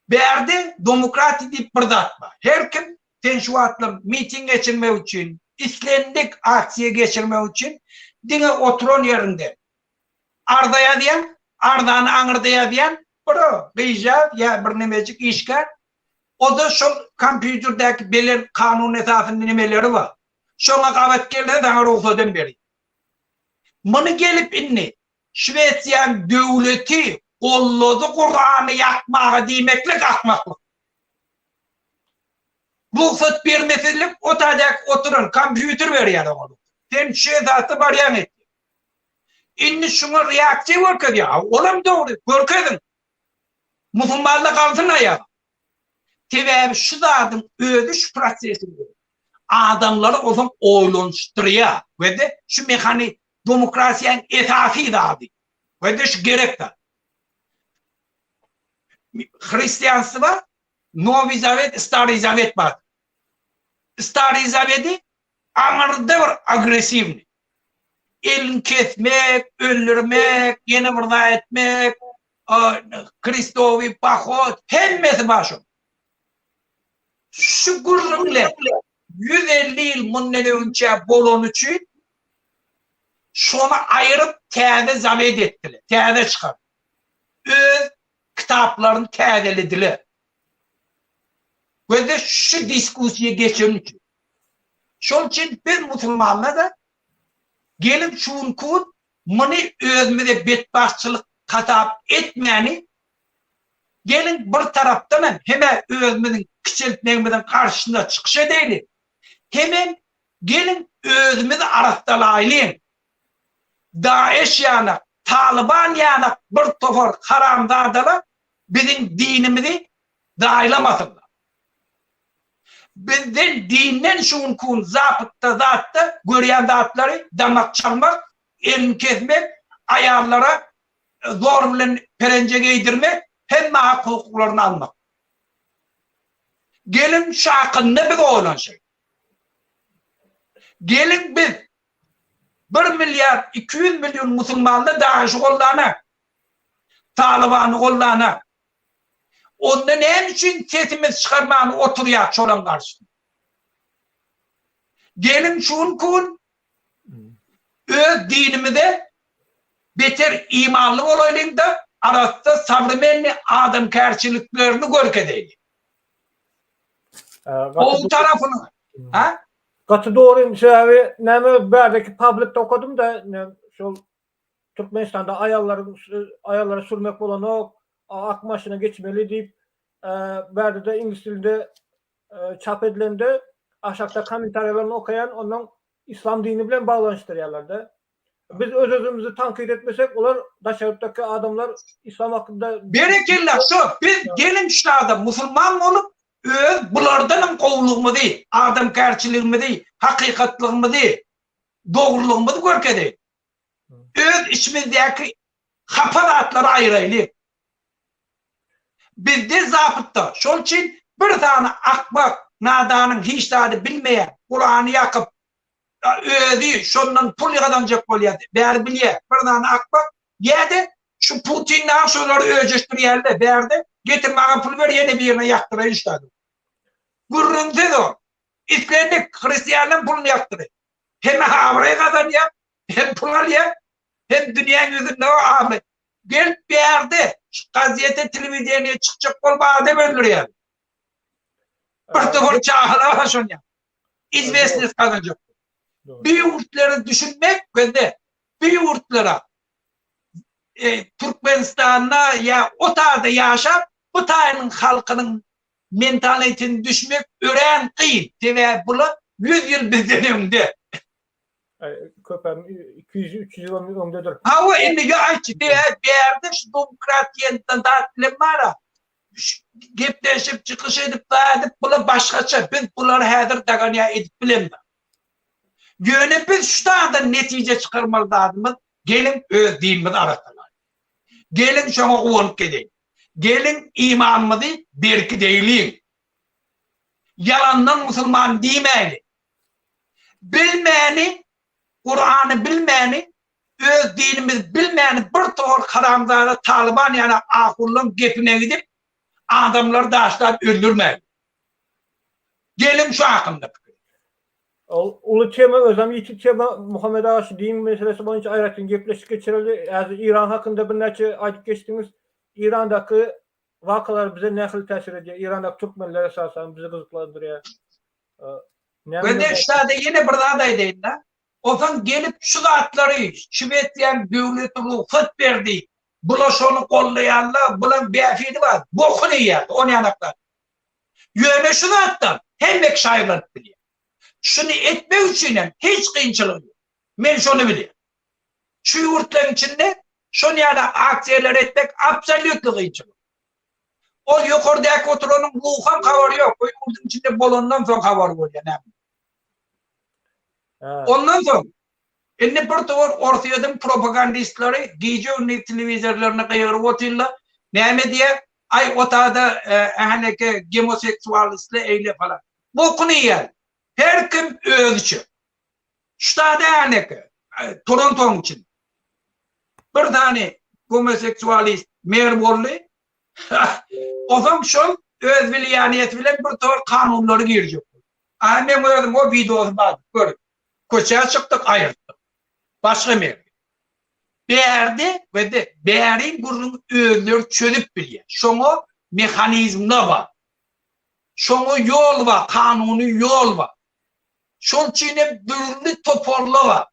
Berdi demokrati deyip bırdatma. Her kim tenşuatlı miting geçirmek için, İslendik aksiye geçirmek için dine oturan yerinde. Ardaya diyen, ardanı anırdaya diyen, bro, gıyacak ya bir nemecik işgal. O da şu kompüterdeki belir kanun esasında nemeleri var. Şuna kavet geldi daha ruhsadan beri. Bunu gelip inni Şvetsiyan devleti kolladı Kur'an'ı yakmağı demekle kalkmaklık. Ruhsat vermesilik o tadak oturun kompüter veriyor onu. Sen şezatı baryan etti. İnni şuna reaksiye korkuyor ya. Olam doğru korkuyordun. Müslümanla kalsın ya. Sebebi şu zaten ödüş prosesinde. Adamları o zaman oylanıştırıyor. Ve de şu mekanik demokrasiyen esası da abi. Ve de şu gerek de. Hristiyansı var, Novi Zavet, Stari Zavet var. Stari Zavet'i anırda var agresivni. Elini kesmek, öldürmek, yeni burada etmek, Kristovi, Pahot, hemmesi başım. Şu gurrunle 150 yıl munnede önce bolon için şunu ayırıp teyze zavet ettiler. Teyze çıkar. Öz kitaplarını teyzelediler. Ve de şu diskusiye geçen için. Şunun için biz Müslümanlar da gelip şunun kut bunu özümüze bedbahtçılık katap etmeyeni gelin bir taraftan hemen özümüzün küçültmemizin karşısında çıkış edelim. Hemen gelin özümüzü araştıralayın. Daesh yana, Taliban yana bir tofar haramzadalar bizim dinimizi dayılamasınlar. Bizden dinden şun kun zapıtta zatta göreyen zatları damak çalmak, elini kesmek, ayarlara zorla perence giydirmek, hem hak hukuklarını almak. Gelin şakında bir olan şey. Gelin biz 1 milyar 200 milyon Müslümanla Daesh kollana, Taliban'ı kollana. Ondan en için sesimiz çıkarmanı oturuyor çoğun karşısında. Gelin şun kun öz dinimize beter imanlı olayım da arasında sabrımenli adam karşılıklarını görk edelim. O tarafını. Ha? Katı doğruyum abi. Neme berdeki public'te okudum da şu Türkmenistan'da ayarları sürmek olan o akmaşına geçmeli deyip berde de İngiliz dilinde çap edilende aşağıda komentarlarını okuyan onun İslam dini bilen bağlanıştırıyorlardı. Biz özümüzü tankit etmesek onlar dışarıdaki adamlar İslam hakkında berekillah şu biz gelin şu adam Müslüman olup bulardan kovuluğumu değil, adam karşılığımı değil, hakikatlığımı değil, doğruluğumu da görk edeyim. Öz içimizdeki haparatları ayırayım. Bizde zapıtta. Şunun için bir tane akbak nadanın hiç tadı bilmeyen Kur'an'ı yakıp ödü şondan pul yığadanacak bolýar. Bäri bilýär. Birden akbak ýerde şu Putin'den şoları öjeştirýärler. Bärde getir maga pul ber ýene bir ýerine ýaktyra işledi. Gurrundy o. İslendik Hristiyanın pulunu ýaktyry. Hem habraya kazanýar, hem pul alýar, hem dünýäň ýüzünde o abi. Gelip bärde gazete telewizionyna çykjak bolmagy dep öldürýär. Bir togor çağla başlanýar. İzvesiniz kazanacak. Bir yurtları düşünmek ve de bir yurtlara Türkmenistan'da ya o tarzda yaşap bu tarzın halkının mentalitini düşmek öğren kıyın. Ve bunu 100 yıl bizden önde. Köpem 200-300 yıl öndedir. Ha o indi ya açı bir yerde şu demokratiyenin dağıtılım var ha. Gepleşip çıkış edip dağıtıp bunu başkaça biz bunları hazır dağınıya edip bilemem. Yöne biz şu da netice çıkarmalı dağıtımız gelin özdeyimiz arasınlar. Gelin şuna uyanıp gidelim. Gelin imanımızı berki değilim. Yalandan Müslüman demeyelim. Bilmeyeni, Kur'an'ı bilmeyeni, öz dinimiz bilmeyeni bir doğru karamzada Taliban yani akullun gepine gidip adamları daşlayıp öldürmeyelim. Gelin şu hakkında. Ulu tema özlem yitik tema Muhammed Ağa din meselesi boyunca ayrıca gepleşik geçirildi. Yani İran hakkında bir neçe ayet geçtiğimiz İran'daki vakalar bize ne kadar tesir ediyor? İran'daki Türkmenler esasen bizi kızıklandırıyor. Ve de işte yine burada da edeyim de. O zaman gelip şu zatları Şivetyen devletini fıt verdi. Bulaşonu kollayanlar, bunun beyefendi var. Bokunu yer, onu yanaklar. Yöne şu zatlar hem bek şairler biliyor. Şunu etmek için hiç kıyınçılık yok. Ben şunu biliyorum. Şu yurtların içinde şunu yani aksiyeler etmek absolutely kıyınçılık. O yukarıdaki oturanın ruham kavarı yok. O yurtun içinde bolondan sonra kavarı oluyor. Ondan sonra şimdi bir tavır ortayadım propagandistleri gece önüne televizörlerine kayırıp otuyorlar. Ne diye? Ay otada hani ki homoseksualistler eyle falan. Bu konu yer. Her kim ölçü. Şu da yani ki Toronto'nun için. Bir tane homoseksualist mer boldu. O zaman şu özvilyaniyet bilen bir tavır kanunları girecek. Annem o videosu var. Böyle. Koçaya çıktık ayırttık. Başka mer. Beğerdi ve de beğerin bunun öğünleri çözüp biliyor. Şunu mekanizmda var. Şunu yol var. Kanuni yol var. Şunun içine bölümlü toparlı var.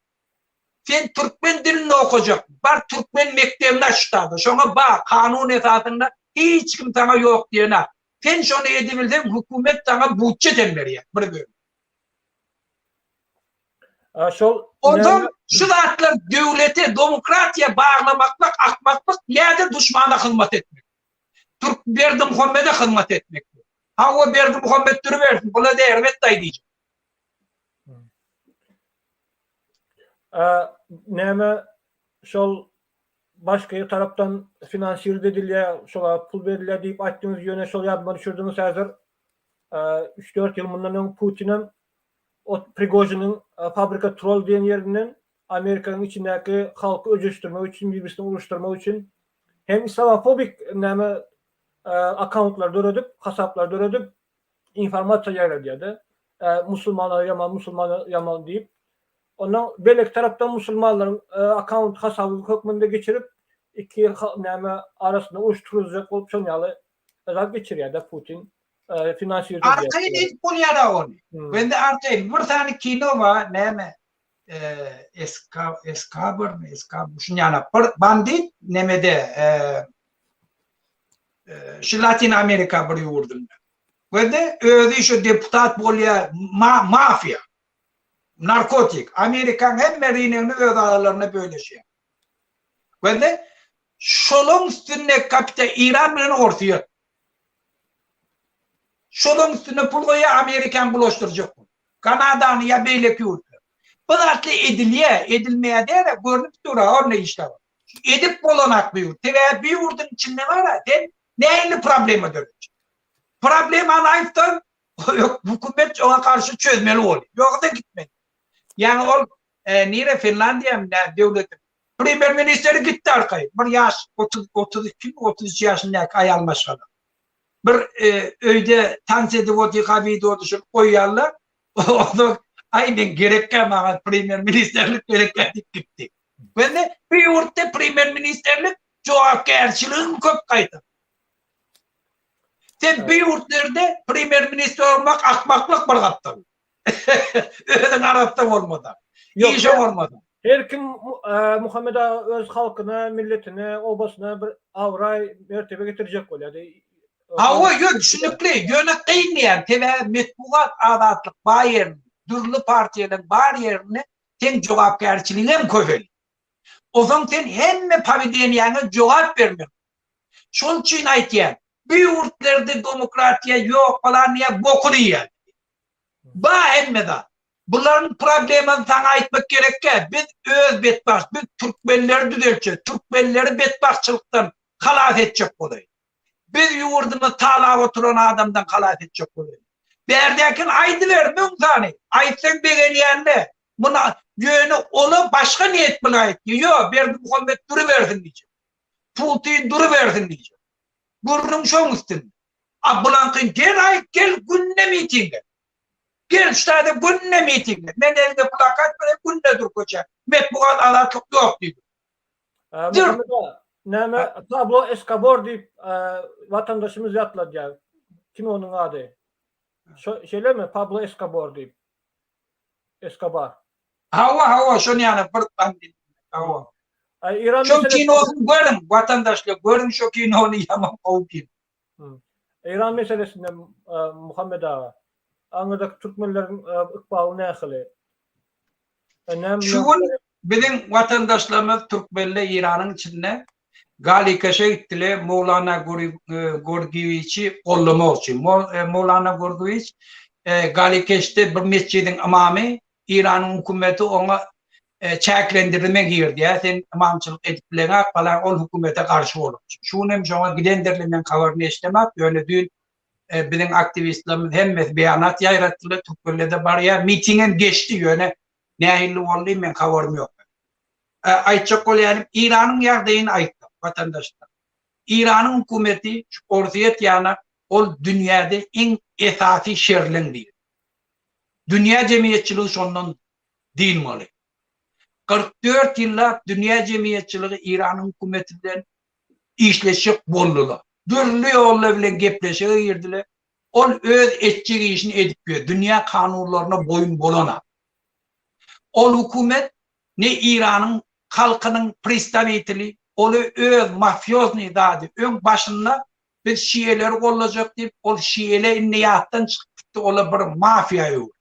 Sen Türkmen dilini okuyacak. Var Türkmen mektebine açtırdı. Şuna bak kanun esasında hiç kim sana yok diyene. Sen şunu edebilsen hükümet sana bütçe veriyor. Bir bölüm. Ondan şu zatlar devleti demokratiya bağlamakla akmaklık yerde düşmana hizmet etmek. Türk Berdi Muhammed'e hizmet etmek. Ha o Berdi Muhammed türü versin. Buna da ermet day diyecek. Neme şol başka taraftan finansiyel edilýär, şola pul berilýär diýip aýtdyňyz ýöne şol ýadyma düşürdüňiz häzir 3-4 ýyl mundan Putin'in o Prigozhin'in fabrika troll diyen yerinden Amerika'nın içindeki halkı öjeştirmek için, birbirini oluşturmak için hem İslamofobik accountlar döredip, hasaplar döredip informasyon yayarladı. Müslümanlar yaman deyip ondan belek taraftan Müslümanların account hasabı hükmünde geçirip iki arasında uyuşturuculuk olup sonyalı geçiriyor da Putin. Arkayı net konuya onu. Ben de arkayı bir tane kino var neme Eskabır mı şun yana bandit nemede şu Latin Amerika bir yurdum. Ve de öyle şu deputat bolya mafya narkotik Amerikan hem merinin öyle aralarına böyle şey. Ve de şolun üstünde kapita İran bilen ortaya şolun üstüne pulgoya Amerikan bulaştıracak. Kanada'nı ya beylek yurdu. Bu da edilmeye değil de görünüp dura orada işte var. Edip bolanak bir yurt. Ve bir yurdun içinde var ya neyle problemi dönecek. Problem anayıptan Yok, hükümet ona karşı çözmeli oluyor. Yok da gitmedi. Yani o nire Finlandiya devleti Premier Ministeri gitti arkaya. Bir yaş 32 yaşındaki ayal maşgala. Bir öyde tans edip oturup video düşüp koyarlar. Onu aynen gerekken bana Premier Ministerlik gerekken gitti. Ben de bir yurtta Premier Ministerlik cevapkarşılığın köp kaydı. Sen bir yurtlarda Premier Minister olmak akmaklık bir kaptan. Öyle Arap'tan olmadan. Yok, İyi olmadan. her kim Muhammed Ağa öz halkına, milletine, obasına bir avray mertebe getirecek ol. Yani, O yok düşünüklü. Yöne kıymayan tebe metbuat adatlık bayer, dürlü partiyenin bar yerine sen cevapkarşılığın köfeli. O zaman sen hem paviden yani cevap vermiyor. Şunun için aytiyen bir yurtlarda demokratiya yok falan niye bokunu yiyen. Hem de bunların problemini sana aytmak gerek ki biz öz betbaş, biz Türkmenleri düzelteceğiz. Türkmenleri betbaşçılıktan halas edecek olayı. Biz yurdunu tağla oturan adamdan halas edecek olayı. Berdekin aydı vermiyorsun sana. Aytsan beğeniyenle. Buna yönü onu başka niyet bile ayıttı. Yok, bir Muhammed duru versin diyecek. Putin duru versin diyecek. Burnun şoň üstünde. Abulankın gel günne mitinge. Gel ştada günne mitinge. Men elde plakat böyle günne dur koça. Metbuat alatlık yok dedi. Muhammed Ağa, näme Pablo Escobar deyip vatandaşımız yatladı ya. Kim onun adı? Şöyle mi? Pablo Escobar deyip. Escobar. Hava şunu yani bir pandemik. Hava. İran Şu meselesi, kinonu görün vatandaşlar görün şu kinonu yaman kovkin. İran meselesinde Muhammed Ağa. Anadaki Türkmenlerin ıkbalı ne akıllı? Şuun bizim vatandaşlarımız Türkmenle İran'ın içinde Galikaş'a gittiler Mevlana Gorgiviç'i kollama için. Mevlana Gorgiviç Galikaş'ta bir mescidin imamı İran'ın hükümeti ona çeklendirme girdi ya sen imamçılık edip bilene falan o hükümete karşı olur. Şunun hem şuna gidendirliğinden kavarını işlemek öyle değil. Bizim aktivistlerimiz hem beyanat yayrattılar Türkmenler'de var ya mitingen geçti yöne nehirli olayım ben kavarım yok. Aytacak ol yani İran'ın yardayını ayıttı vatandaşlar. İran'ın hükümeti ortaya yana o dünyada en esası şerlen değil. Dünya cemiyetçiliği sonundan değil mi? 44 yıllar dünya cemiyetçiliği İran'ın hükümetinden işleşik bollular. Dürlü yolla bilen gepleşe girdiler. Ol öz etçili işini edip diyor. Dünya kanunlarına boyun bolana. Ol hükümet ne İran'ın halkının pristavitili, olu öz mafyoz nidadı. Ön başında biz Şiileri olacak deyip ol Şii'le niyattan çıktı. Ola bir mafya yok.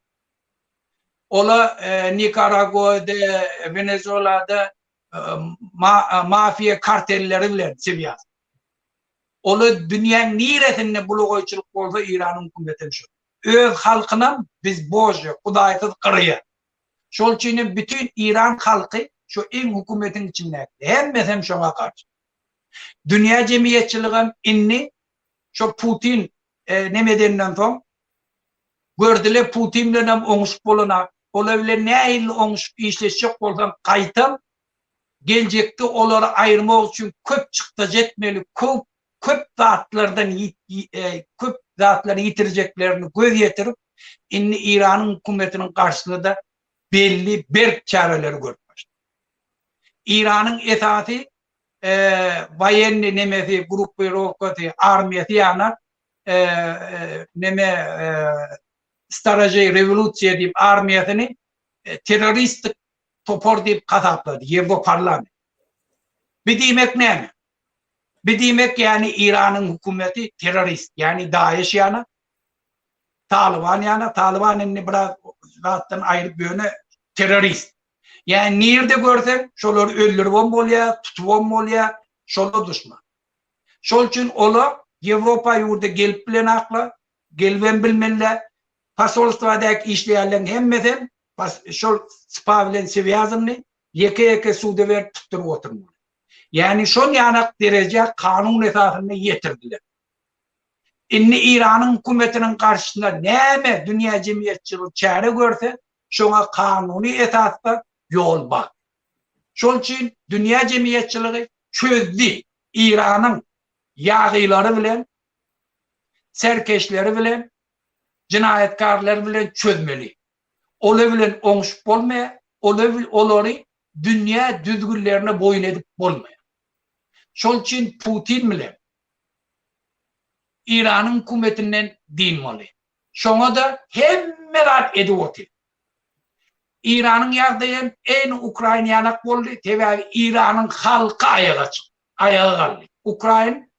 Ola Nikaragua'da, Venezuela'da mafya kartelleri bilen seviyası. Ola dünyanın niretinde buluğuyçuluk olsa İran'ın hükümeti şu. Öz halkına biz boşu, kudaysız kırıya. Şol için bütün İran halkı şu en hükümetin içinde. Hem şuna karşı. Dünya cemiyetçiliğin inni şu Putin nemedeninden son gördüler Putin'le onuş boluna olabilir ne il onuş işleşecek olsan kaytan gelecekte onları ayırmak için köp çıktı etmeli köp zatları yitireceklerini göz yetirip inni İran'ın hükümetinin karşısında belli berk çareleri görmüş. İran'ın esası vayenli nemesi grup bürokrasi armiyası yana strateji revolüsiye deyip armiyasını terörist topor deyip kazapladı. Yevgo parlament. Bir demek ne mi? Bir demek yani İran'ın hükümeti terörist. Yani DAEŞ yana Taliban yana Taliban'ın biraz zaten ayrı bir yöne terörist. Yani nerede görsen şoları öldürüp olya, tutup olya, şola düşman. Şol için ola Avrupa yurda gelip bilen akla, gelben bilmeliler, pasolstvadaki işleyenlerin hemmeden, şol spa bilen seviyazını, yeke suda ver tutturup oturmalı. Yani şon yanak derece kanun esasını yetirdiler. inni İran'ın hükümetinin karşısında näme dünya cemiyetçiliği çare görse şoňa kanuni esasda yol bak. Şol üçin dünya cemiyetçiliği çözdü İran'ın yağıları bilen, serkeşleri bilen, cinayetkarları bilen çözmeli. Ola bilen oňuşup bolmaya, olary dünya düzgünlerine boyun edip bolmaya. Şol üçin Putin bilen İran'ın hükümetinden dinmeli. Şoňa da hemmeler edip otur. İran'ın ýagdaýy en Ukrainaýanak boldy, tebäbi İran'ın halky ayağa kaldy. Ukrain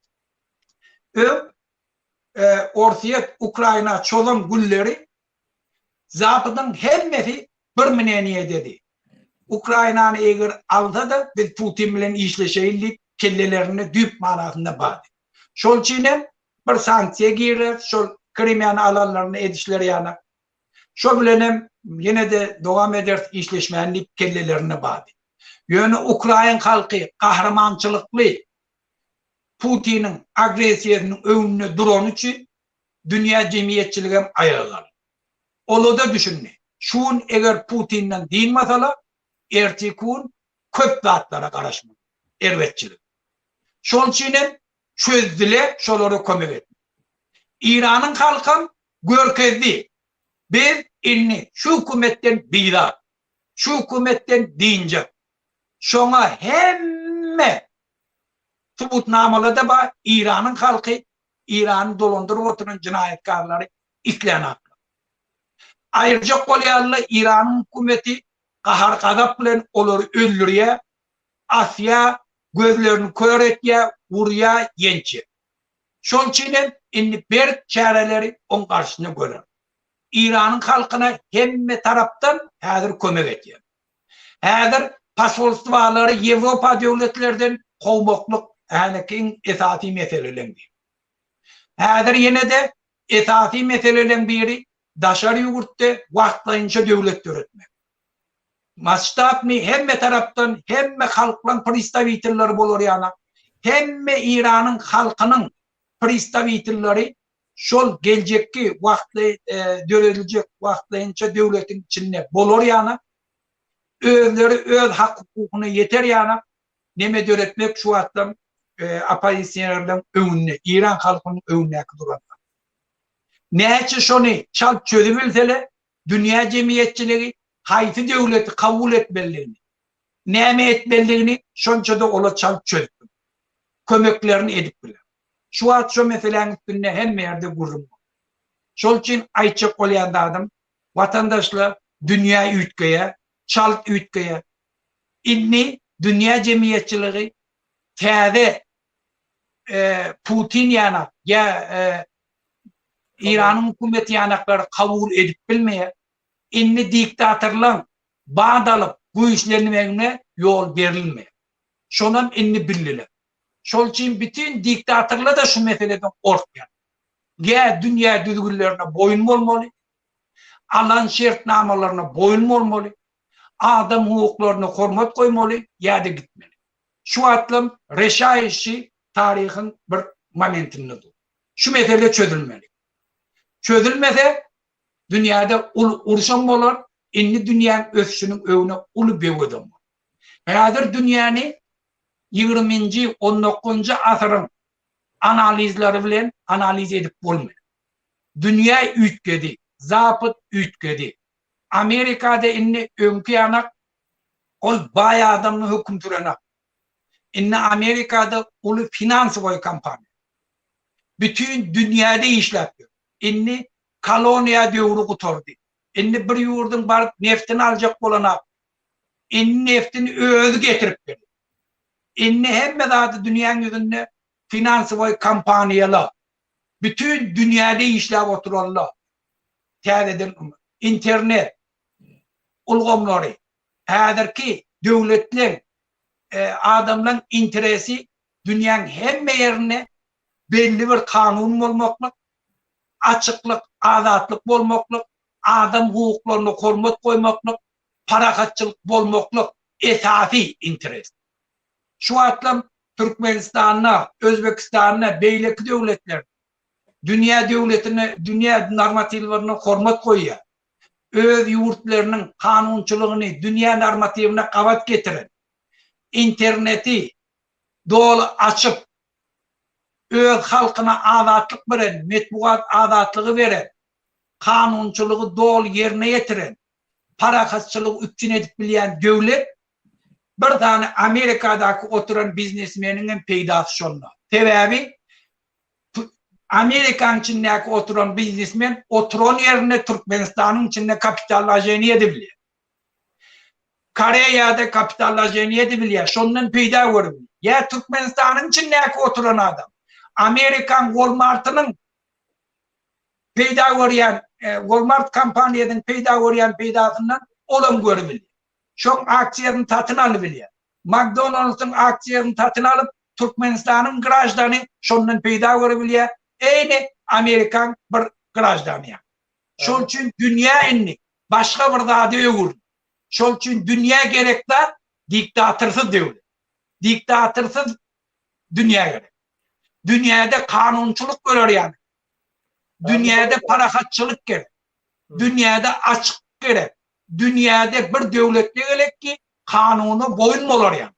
Orsiýet Ukraina çolan gülleri Zapydyň hemmesi bir meneniye dedi. Ukrainany eger alsa da biz Putin bilen işleşeýin diýip kellelerini düp manasynda bady. Şol üçin bir sanksiýa girer, şol Krimiýany alanlaryny edişleri ýana. Şol bilen ýene de dowam eder işleşmän diýip kellelerini bady. Ýöne Ukrain halky kahramançylykly Putin'in agresiýasynyň öňünde duran üçin dünya cemiyetçiligi hem ayağa kaldy. Olo da düşündi. Şun eger Putin'den dinmasalar, erti kun köp zatlara garaşmaly. Erwetçilik. Şol üçin çözdüler, şolary kömek etdi. İran'ın halkym görkezdi. Biz inni şu hükümetten bida, şu hükümetten dinjek. Şoňa hemme subutnamalar da bar. İran'ın halky, İran'ı dolandyryp oturan cinayetkarlary islenap. Ayrıca bolýarly İran'ın hükümeti kahar gazap bilen olary öldürýär, asýa, gözlerini kör etýär, urýar, ýençe. Şol üçin inni bir çareleri on karşısına görür. İran'ın halkına hemme taraptan häzir kömek etýär. Häzir pasolstwalary Ýewropa döwletlerden gowmaklyk änekin esasy meselelerdi. Häzir ýene de esasy meselelerin biri daşary ýurtda wagtlaýynça döwlet töretmek. Maçtapny hemme taraptan hemme halklan pristavitelleri bolar ýana. Hemme İran'ın halkynyň pristavitelleri şol geljekki wagtly dörediljek wagtlaýynça döwletiň içinde bolar ýana. Özleri öz hak hukukyny ýeter ýana. Neme döretmek şu atlam opozisiýonlardan öňünde, İran halkynyň öňünde duran. Näçe şonu çal çözübilsele dünya cemiyetçiligi haýsy döwleti kabul etmeliligini, näme etmeliligini şonça da ola çal çözdü. Kömeklerini edip biler. Şu wagt şu meseleň üstünde hemme ýerde gurrum. Şol üçin aýtjak bolýan adam watandaşlar dünya üýtgeýe, çal üýtgeýe inni dünya cemiyetçiligi täze Putin ýana ya İran'ın hükümeti ýanaklary kabul edip bilmeýär. Inni diktatorlaryň bağdalyp bu işlenmegine yol berilmeýär. Şonam inni bildiler. Şol üçin bütün diktatorlar da şu meseleden korkýar. Ya dünya düzgünlerine boyun bolmaly, alan şertnamalaryna boyun bolmaly, adam hukuklaryna hormat goýmaly, ýa-da gitmeli. Şu atlam reşaýşi tarihin bir momentindedir. Şu mesele çözülmeli. Çözülmese dünyada uruşan bolar, inni dünýäň ösüşiniň öňüne uly bewedem. Häzir dünýäni 20-nji 19-njy asyryň analizleri bilen analiz edip bolmaýar. Dünýä üýtgedi, Zapad üýtgedi. Amerikada inni öňki ýanak ol baý adamny höküm sürenak. Inni Amerikada uly finansiýa kampanya. Bütün dünýäde işläp inni koloniya döwrü gutardy. Inni bir ýurduň baryp neftini aljak bolanak. Inni neftini özü getirip berdi. Inni hemme zady dünýäň ýüzünde finansiýa kampaniýalar. Bütün dünýäde işläp oturarlar. Täzeden internet ulgamlary. Häzirki döwletler adamlaryň interesi dünýäň hemme ýerine belli bir kanun bolmaklyk, açıklık, azatlık bolmaklyk, adam hukuklaryna hormat goýmaklyk, paragatçylyk bolmaklyk esasy interes. Şu atlam Türkmenistanyna, Özbekistanyna beýleki döwletler dünya devletine, dünya normativlerine hormat koyuyor. Öz yurtlarının kanunçuluğunu dünya normativine kavat getiren, interneti doğru açıp, öz halkına azatlık veren, metbuat azatlığı veren, kanunçuluğu doğru yerine getiren, parakatçılığı üpçün edip bilen devlet, bir tane Amerika'daki oturan biznesmeninin peydası şonda. Sebebi, Amerikan içindeki oturan biznesmen oturan yerine Türkmenistan'ın içinde kapitallajeni edebiliyor. Kore'de kapitallajeni edebiliyor. Şondan peyda görüyor. Ya Türkmenistan'ın içindeki oturan adam. Amerikan Walmart'ının peyda görüyen, Walmart kampanyadan peyda görüyen peydasından olan görebiliyor. Şok aksiyenin tatını alabiliyor. McDonald's'ın aksiyenin tatını alıp Türkmenistan'ın grajdanı şondan peyda görebiliyor. Eyni Amerikan bir grajdanı. Şol için dünya enlik. Başka bir daha diyor. Şol için dünya gerekli diktatörsüz diyor. Diktatörsüz dünya gerek. Dünyada kanunçuluk görür yani. Dünyada parakatçılık gerek. Dünyada açık gerek. Dünyada bir devletli gerek ki kanunu boyun mu olur yani.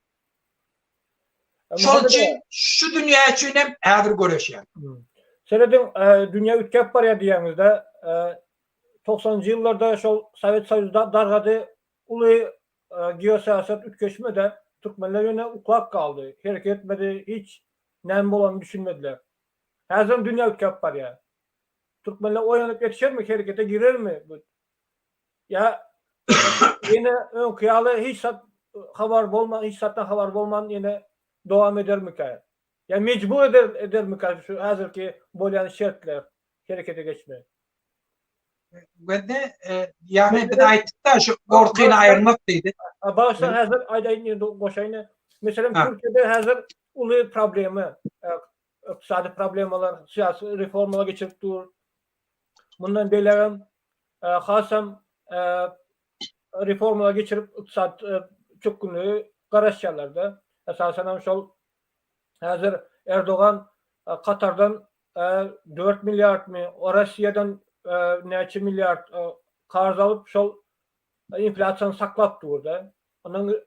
Şol için şu dünya için hem hazır görüş yani. Senedim dünya ütkep var ya diyemizde 90'cı yıllarda şol Sovet Soyuz'da dargadı ulu geosiyaset ütkeşmede Türkmenler yöne uklak kaldı. Hareket etmedi. Hiç nem olanı düşünmediler. Her zaman dünya ütkep var ya. Türkmenler oyanıp yetişir mi? Harekete girer mi? Ya yine ön kıyalı hiç haber olman, hiç sattan haber olman yine devam eder mi ki? Ya mecbur eder mi ki şu hazırki bolan şartlar harekete geçmeye? Ve de yani bir ayettik da şu korkuyla ayırmak deydi. Bağışlar hazır aydayın boşayını. Mesela Türkiye'de hazır ulu problemi, iktisadi problemler, siyasi reformlar geçirip dur. Bundan beylerim hasam reformlar geçirip iktisat çökkünlüğü garaşçalarda. Esasen şol hazır Erdoğan Katar'dan 4 milyar mı, Rusya'dan neçe milyar karz alıp şol inflasyonu saklap durdu. Onun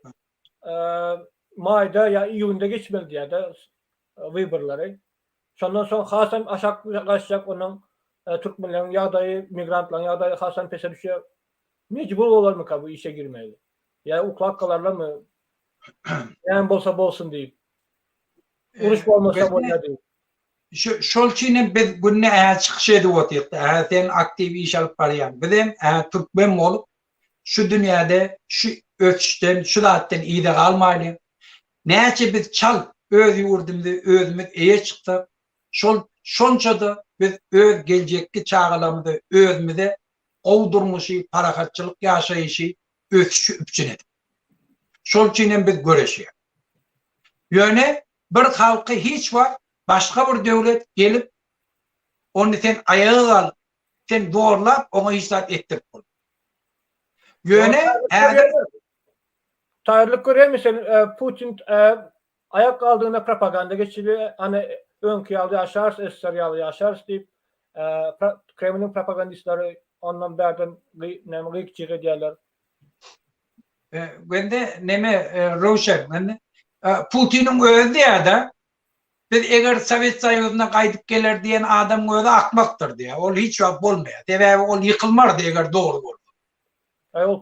Mayda ya iyunda geçmedi ya da vibirleri. Şondan sonra hasam aşaklaşacak onun Türkmenlerin yağdayı, migrantların yağdayı hasam pese düşüyor. Mecbur olur mu ki bu işe girmeli? Ya uklak kalarlar mı? Yani bolsa bolsun deyip. Uruş olmasa bolsa deyip. Şol için biz günne çıkış edip oturuyoruz. Sen aktif iş alıp barayan. Bizim Türkmen olup şu dünyada şu ölçüşten, şu dağıttan iyi de kalmayalım. Neyse biz çal öz yurdumda özümüz iyi çıktı. Şonca da biz öz gelecekki çağalarımızda özümüze kovdurmuşu, parakatçılık yaşayışı ölçüşü üpçün edip. Şol için biz görüşüyor. Yani bir halkı hiç var, başka bir devlet gelip onu sen ayağı alıp, sen doğrulap ona hizmet ettirip. Yani Tarihlik görüyor musun? Putin ayak kaldığında propaganda geçiliyor. Hani ön kıyalı yaşarız, eseriyalı yaşarız deyip Kremlin propagandistleri ondan berden gıyıkçı ediyorlar. Ben de neme Roşen, ben de Putin'in öldü ya da biz eğer Sovet Soyuzu'na kaydıp gelir diyen adam öyle akmaktır diye. O hiç yok olmuyor. Demek o yıkılmaz diye eğer doğru olur.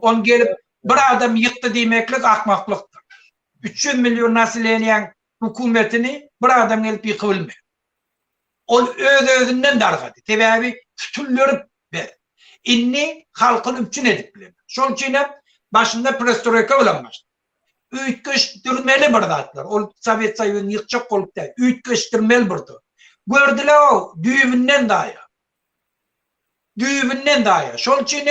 On gelip bir adam yıktı demeklik akmaklıktır. 300 milyon nasilleyen hükümetini bir adam gelip yıkıbilmiyor. O özünden dargadı. Sebebi tütüllörüp ver. İnni halkın üpçün edip bilir. Şol için başında perestroika ulanmıştı. Üytköştürmeli bir datlar. O Sovet Soyuzu'nun yıkacak olup da üytköştürmeli birdi. Gördüler o düğüvünden daya. Düğüvünden daya. Şol için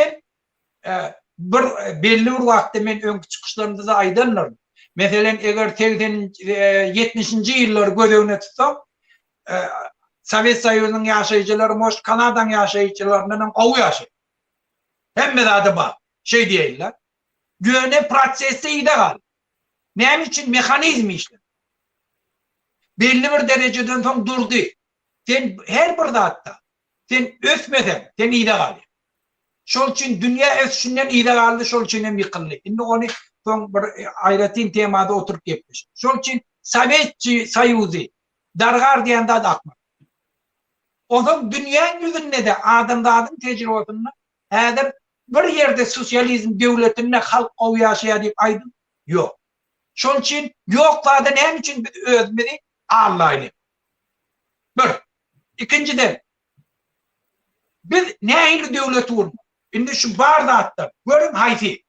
bir belli bir vakti men önkü çıkışlarında da aydınlarım. Mesela eğer 70. yılları gözüne tutsam Sovet Soyuzu'nun yaşayıcıları moş Kanada'nın yaşayıcılarından kovu yaşayı. Hem de adı bak. Şey değiller. Güvene prosesi iyi de kal. Ne için? Mekanizmi işte. Belli bir dereceden sonra durdu. Sen her bir zatda sen ösmesen sen iyide kalıyorsun. Şol için dünya ösüşünden iyide kaldı, şol için hem yıkıldı. Şimdi onu son bir ayratin temada oturup yapmış. Şol için Sovetçi Soyuzu dargar diyen de akmak. Onun dünya yüzünde de adamın tecrübesinde adam bir yerde sosyalizm devletine halk o yaşaya deyip aydın. Yok. Şol için yoklardan hem için özmedi Allah'ını. Bir. İkinciden biz ne ilgili devlet vurma. Şimdi şu Bağdat'ta görün Hayfi.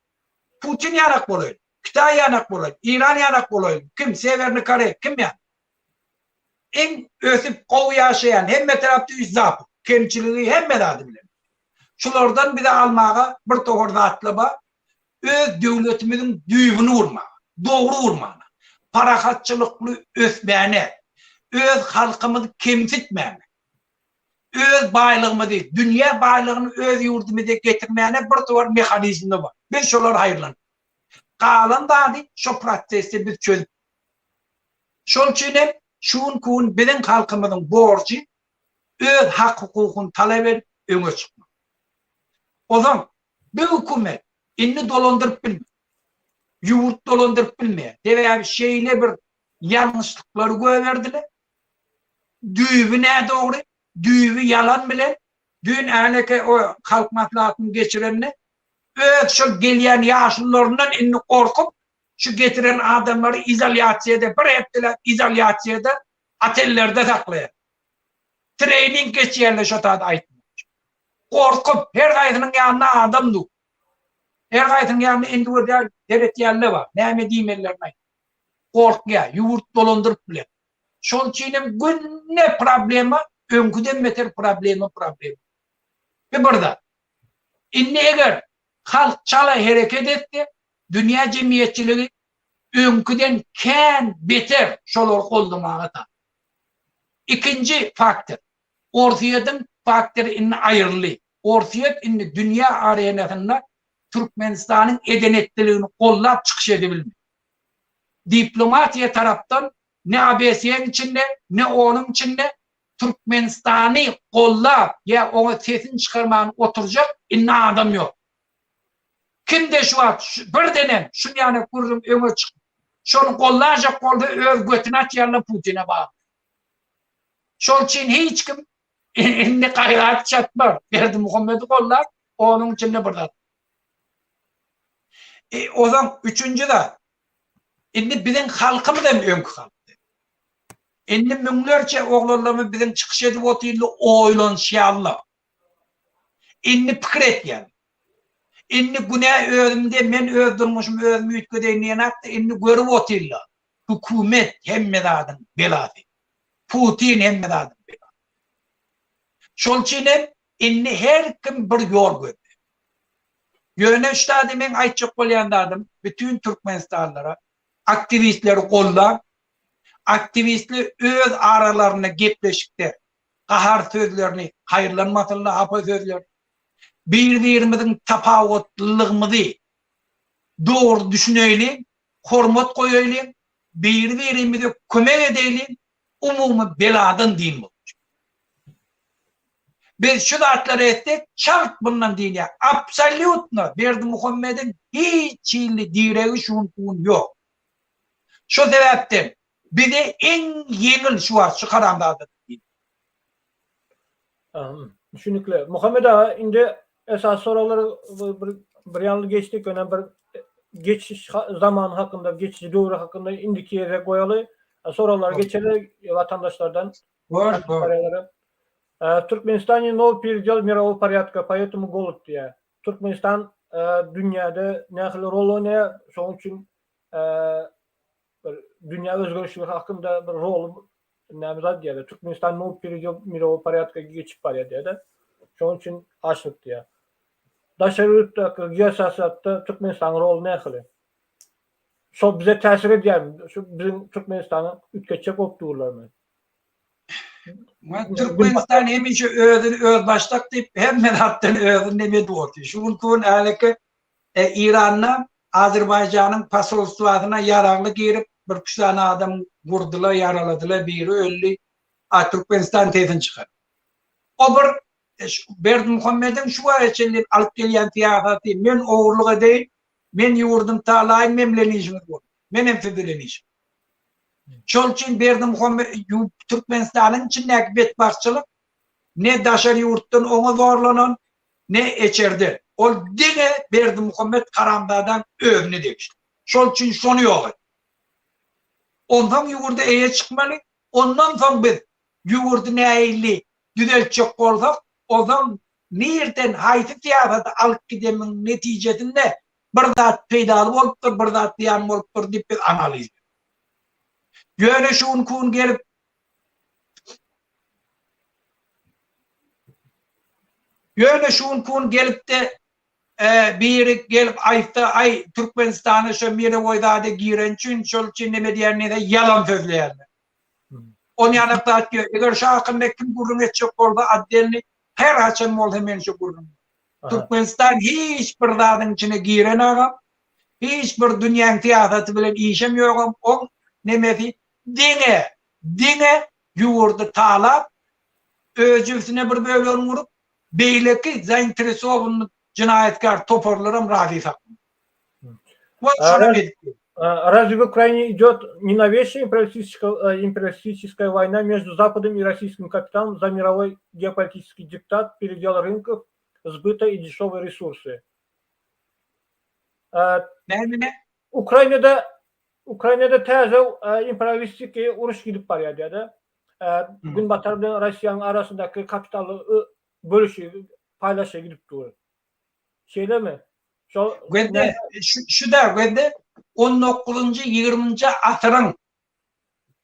Putin yanak bolaydı. Kütahya yanak bolaydı. İran yanak bolaydı. Kim? Severni Kare. Kim yani? En ösüp kovu yaşayan hem tarafta üç zapı. Kemçiliği hem medadı bilen. Şulardan bir de almağa bir tohurda atlaba öz devletimizin düğünü vurma. Doğru vurma. Parakatçılıklı ösmene. Öz halkımızı kemsitmene. Öz baylığımızı, dünya baylığını öz yurdumuza getirmeyene bir tuvar mekanizmi var. Biz şolar hayırlanır. Kalan da değil, şu prosesi biz çözüp. Şol için şun kun bizim halkımızın borcu öz hak hukukunu talep edip öne çıkmak. O zaman bir hükümet inni dolandırıp bilmiyor. Yurt dolandırıp bilmiyor. Veya şeyle bir yanlışlıkları göverdiler. Düğümü ne doğru? Düğümü yalan bile. Dün aynı o halk maslahatını geçirenle şu gelen yaşlılarından inni korkup şu getiren adamları izolasyada bir ettiler, izolasyada atellerde saklayın. Training geçiyorlar şu tadı aytmış. Korkup her kaydının yanına adamdı. Her kaydının yanına individual devlet yerli var. Ne diyeyim ellerine. Korkuya, yurt dolandırıp bile. Şol çiğnem günne problemi, önküden meter problemi. Ve burada, inni eğer halk çala hareket etti, dünya cemiyetçiliği önküden ken beter şolor koldumağıda. İkinci faktör, Ortiyatın faktörü inni ayrılı. Ortiyat inni dünya arenasında Türkmenistan'ın edenetliliğini kollap çıkış edebilmiyor. Diplomatiye taraftan ne ABS'nin içinde ne onun içinde Türkmenistan'ı kollap ya ona sesini çıkarmanı oturacak inni adam yok. Kim de şu an bir dönem şunu yani kururum öne çıkıp şunu kollayacak kolda öz götüne atıyarla Putin'e bağlı. Şol için hiç kim inni kayrat çatmar. Verdi Muhammed'i kollar onun içinde burada. O zaman üçüncü de inni bizim halkımız hem önkü halk. İnni münglerce oğlanlarımız bizim çıkış edip oturuyla oylan şiallah. İnni fikir et yani. İnni günah özümde men özdürmüşüm özümü ütködeyin yenaktı. İnni görüp oturuyla. Hükümet hemmedadın belası. Putin hemmedadın belası. Şol için inni her kim bir yol gördü. Yöneşte men aytçık bolyandardım. Bütün Türkmenistanlara aktivistleri kolla. Aktivistli öz aralarına gepleşikte kahar sözlerini, hayırlanmasıyla hapa sözlerini, birbirimizin tapavutlılığımızı doğru düşünelim, hormat koyalım, birbirimize kömek edelim, umumu beladan din bu. Biz şu zatları ettik, şart bundan din ya. Absolutno, Berdi Muhammed'in hiç direği şun yok. Şu sebepten bir de en yengil şu var, şu karandadır. Düşünükle. Muhammed Ağa, indi esas soruları bir yanlı geçtik. Önemli bir geçiş zaman hakkında, geçici doğru hakkında indiki yere koyalı. Sorular geçelim vatandaşlardan. Var. Türkmenistan nov передел мирового порядка, поэтому голод diye. Türkmenistan dünyada ne kadar rol oynuyor, onun için dünya özgürlüğü hakkında bir rol ne diye. Türkmenistan nov передел мирового порядка geçip var ya diye de. Onun için açlık diye. Daşarıda geosiyasatta Türkmenistan rol ne kadar? Şu bize tesir ediyor. Şu bizim Türkmenistan'ın ülkece koptuğular mı? Türkmenistan hem işi öz başlak deyip hem menattan özün demedi ortaya. Şunun kun alaka İran'la Azerbaycan'ın pasolosluğuna yararlı girip bir tane adam vurdular, yaraladılar, biri öldü. Türkmenistan tezin çıkar. O bir Berdimuhammed'in şu ayetçilerin alıp gelen tiyafatı men oğurluğa değil, men yurdum talayım, memlenişim var. Men emfidilenişim. Şol için Berdimuhammed Türkmenistan'ın içindeki betbaşçılık ne daşar yurttan ona zorlanan ne içeride. O dine Berdimuhammed Karamda'dan övünü demiş. Şol için sonu yok. Ondan yurda eye çıkmalı. Ondan sonra biz yurda neyli düzeltecek olsak, o zaman nereden hayti tiyafatı alıp gidemin neticesinde bir zat peydalı olup bir zat diyan olup deyip biz analiz. Yöne şun kun gelip de biri gelip ay Türkmenistan'a şu mire oydada giren için şol için ne diğerine de yalan sözleyenler. Onun yanıkta diyor, eğer şahkında kim gurrun edecek oldu addelini her açan ol hemen şu gurrun. Türkmenistan hiçbir dağın içine giren ağam, hiçbir dünyanın tiyafatı bile işem yok. O nemesi dine yurdu talap, özüsüne bir böyle vurup, beyleki zainteresi olun cinayetkar toparlarım rafi sakın. Разве в Украине идет не новейшая империалистическая война между Западом и российским капиталом за мировой геополитический диктат, передел рынков, сбыта и дешевые ресурсы? Ukrayna'da teze imperialistik uruş gidip var ya dedi. Gün batarda Rusya'nın arasındaki kapitalı bölüşü paylaşa gidip duruyor. Şeyle mi? Şu da 19. 20. asırın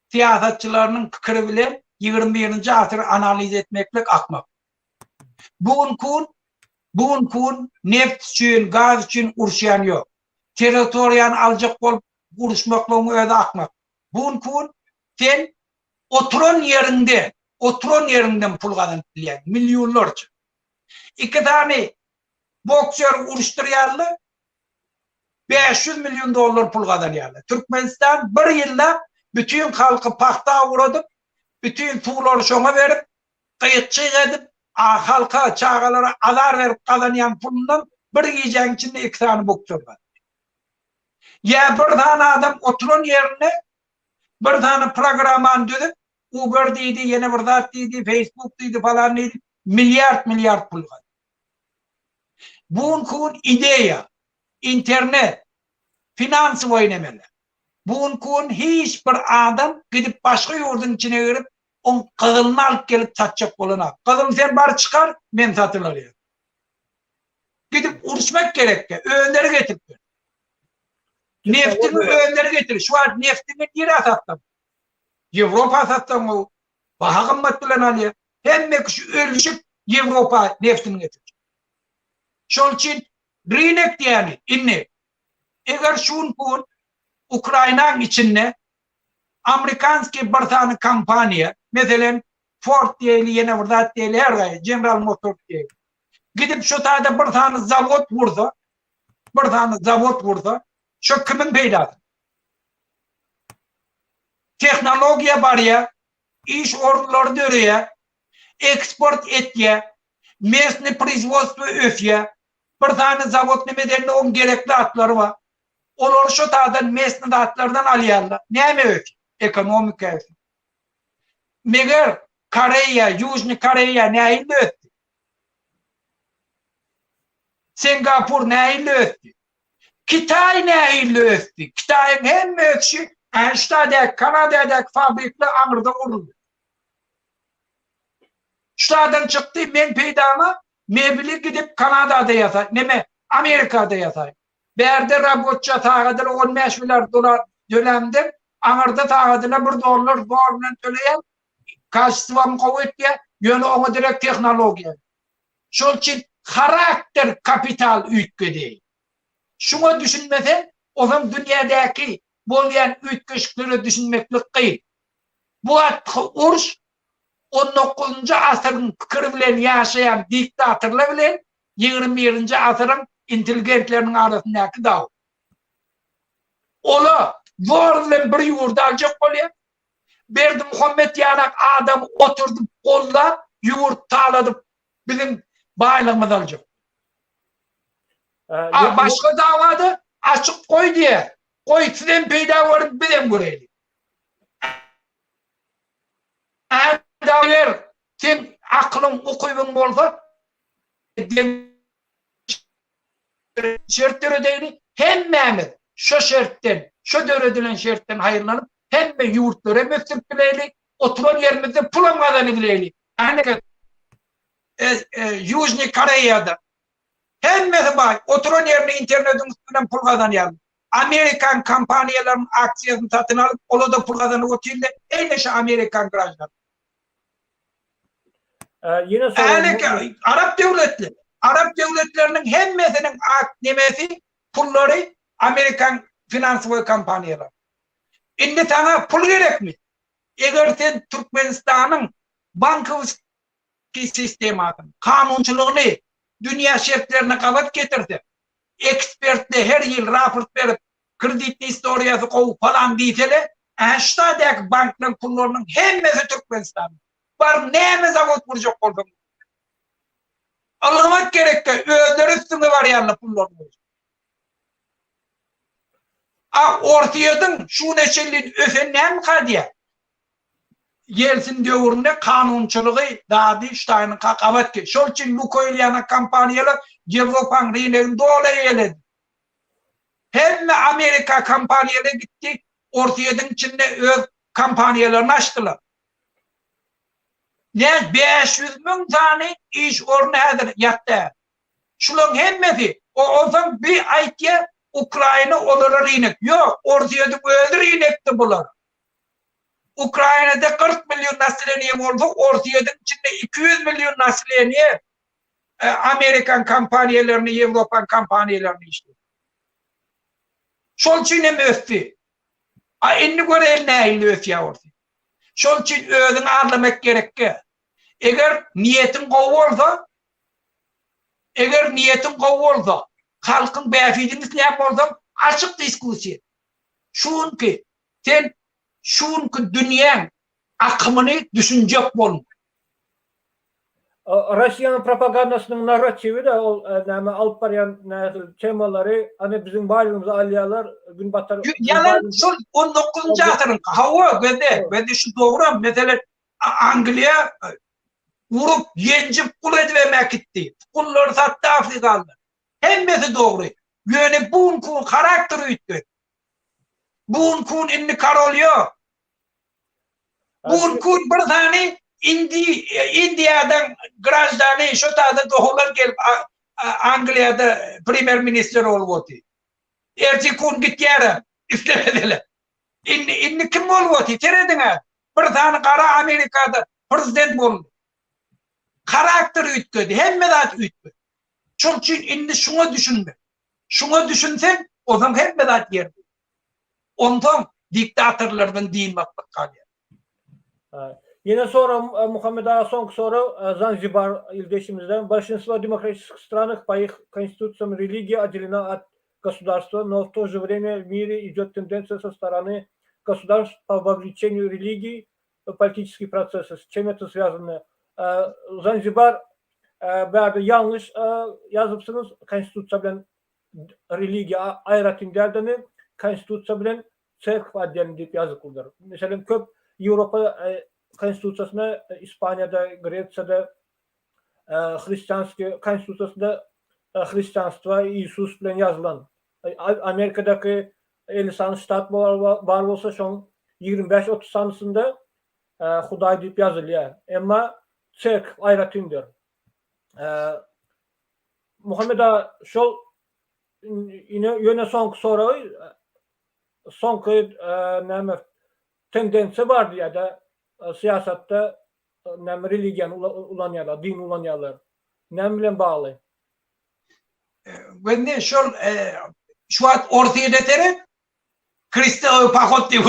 siyasetçilerinin fikri bilen 21. asırı analiz etmekle akmak. Bugün neft için, gaz için uruşan yok. Teritoriyan alacak olup uruşmakla öyle akmak. Bugün sen oturan yerinden pul kazanıp milyonlarca. 2 tane boksör uruşturuyorlar, 500 milyon dolar pul kazanıyorlar. Türkmenistan bir yılda bütün halkı pahta uğradıp, bütün tuğları şona verip, kıyıkçı edip, halka, çağalara alar verip kazanayan pulundan bir yiyeceğin içinde 2 tane boksör var. Ya bir tane adam oturun yerine bir tane programan dedi, Uber deydi, yeni bir zat deydi, Facebook deydi falan deydi, milyar pul var. Bugün ideya, internet, finans oynamalı. Bugün hiçbir adam gidip başka yurdun içine girip on kızılını alıp gelip satacak olana. Kızım sen bari çıkar, ben satın alıyorum. Gidip uğraşmak gerek ya, öğünleri getirip. Neftini öğünleri getir. Şu an neftini nereye sattım? Avrupa sattım o. Baha kımmet bilen alıyor. Hem şu ölüşüp Avrupa neftini getir. Şol için rinek yani inni. Eğer şun kun Ukrayna'nın içinde Amerikanski bir tane kampanya, mesela Ford diye yine burada diye her gayet General Motors diye. Gidip şu tane bir tane zavod vurdu. Şu kimin peydadır? Teknolojiye var ya, iş orduları dörüye, eksport etye, mesni производство öfye, bir tane zavod nemedenle on gerekli atları var. Onlar şu tağdan mesni atlardan alıyorlar. Ne mi öfye? Ekonomik öfye. Meğer Koreya, Yuzny Koreya neyinde öfye? Singapur neyinde öfye? Kitay neyinde öfye? Kitay'ın hem öfye, Einstein'da, Kanada'da fabrikle Anır'da vuruldu. Şuradan çıktı, men peydama, mebili gidip Kanada'da yatay, neme Amerika'da yatay. Berde rabotça tağıdır, 15 milyar dolar dönemdir, Anır'da tağıdına $1 borundan töleyen, karşısıvam kuvvet diye, yönü onu direkt teknolojiye. Şol için karakter kapital üytkü değil. Şunu düşünmesen, o zaman dünyadaki bolayan üytküşleri düşünmeklik değil. Bu uruş 19. asırın fikri bilen yaşayan diktatörler bilen 21. asırın inteligentlerinin arasındaki dağ. Ola zorla bir yurda alacak oluyor. Berdi Muhammed yanak adam oturdu kolla yumurt taladı bizim baylığımız alacak. Başka davada açık koy diye. Koy sizden peyda varıp bilen görelim. Eğer sen aklın okuyun olsa şertleri değil hemmemiz şu şertten, şu döredilen şertten hayırlanıp hemme yurtlara möktürk bileylik, oturan yerimizde pulan kazanı bileylik. Yani Yuzny Kore'ya'da hemmesi bak, oturan yerini internetin üstünden pul kazanıyalım. Amerikan kampanyaların aksiyasını satın alıp onu da pul kazanıp oturayım da en şu Amerikan grajlar. Yine Yani Arap devletlerinin hemmesinin akdemesi pulları Amerikan finansal kampanyalar. Şimdi sana pul gerek mi? Eğer sen Türkmenistan'ın bankası sistemi kanunçuluğunu dünya şirketlerine kapat getirdi. Ekspertle her yıl raport verip kredi historiyası kovu falan deyseler aşağıdaki bankların pullarının hemmesi Türkmenistan'ın. Var neyimiz avut vuracak oldum. Anlamak gerek ki öldürürsün var yanına pullarını. Ortayadan şu neçelliğin öfenlem kadiye. Yelsin dövründe kanunçuluğu daha bir iştahını kakabat ki. Şol için Lukoyliana kampanyalar Avrupa'nın reyneğini dolayı eledi. Hem Amerika kampanyalara gitti. Ortayadan içinde öz kampanyalarını açtılar. Ne 500 bin tane iş ornadır yattı. Şunun hemmeti o zaman bir aykiye Ukrayna olur reynek. Yok ortayadan öldür reynekti bunlar. Ukrayna'da 40 milyon nasleniye oldu. Ortayadan içinde 200 milyon nasleniye Amerikan kampanyalarını, Avrupa kampanyalarını işte. Şol için mi öfti? Inni göre eline eyle öfti ya orta. Şol için ödün ağırlamak gerek ki. Eğer niyetin kovulsa, halkın beyefidiniz ne yapıyorsa açık diskusya. Çünkü sen dünyanın akımını düşünecek olma. Rusya'nın propagandasının narratifi de alıp barayan temaları hani bizim bayrağımıza alyalar gün batar. Yalan 19. asırın hava ben de şu doğru mesela Angliya vurup yencip kul edivermek gitti. Kulları sattı Afrikalılar. Hemmesi doğru. Yani bunkun karakteri üttü. Bunkun inni karoluyor. Bunkun bir tane India'dan grajdanı şu tarzda doğular gelip Angliya'da primer minister oldu. Erti kun gitti yere istemediler. İnni kim oldu? Teredine. Bir tane kara Amerika'da prezident oldu. Karakter ütküdü. Hem medat ütküdü. Çünkü indi şuna düşünme. Şuna düşünsen o zaman hep medat yerdi. Ondan diktatörlerden değil bakmak kalıyor. Yine sonra Muhammed Ağa sonra Zanzibar ildeşimizden большинство демократических странах по их конституциям религия отделена от государства, но в то же время в мире идет тенденция со стороны государств по вовлечению религии в политические процессы. С чем это связано? Zanzibar böyle yanlış yazıpsınız. Konstitusiya bilen religiya ayratın derdini konstitusiya bilen çerkv adyanı deyip yazıklıdır. Mesela köp Avrupa konstitusiyasına İspanya'da, Greciya'da Hristiyanski konstitusiyasında Hristiyanstva İsus bilen yazılan. Amerika'daki 50 sanı ştat var olsa şu 25-30 sanısında Huday deyip yazılıyor. Ama çerkv ayratın diyor. Muhammed Ağa şol yine sonki tendensi vardı ya da siyasatta religiyan ulanıyorlar, din ulanıyorlar. Ne bilen bağlı? Ben de şu an ortaya detere Hristiyan pakot diye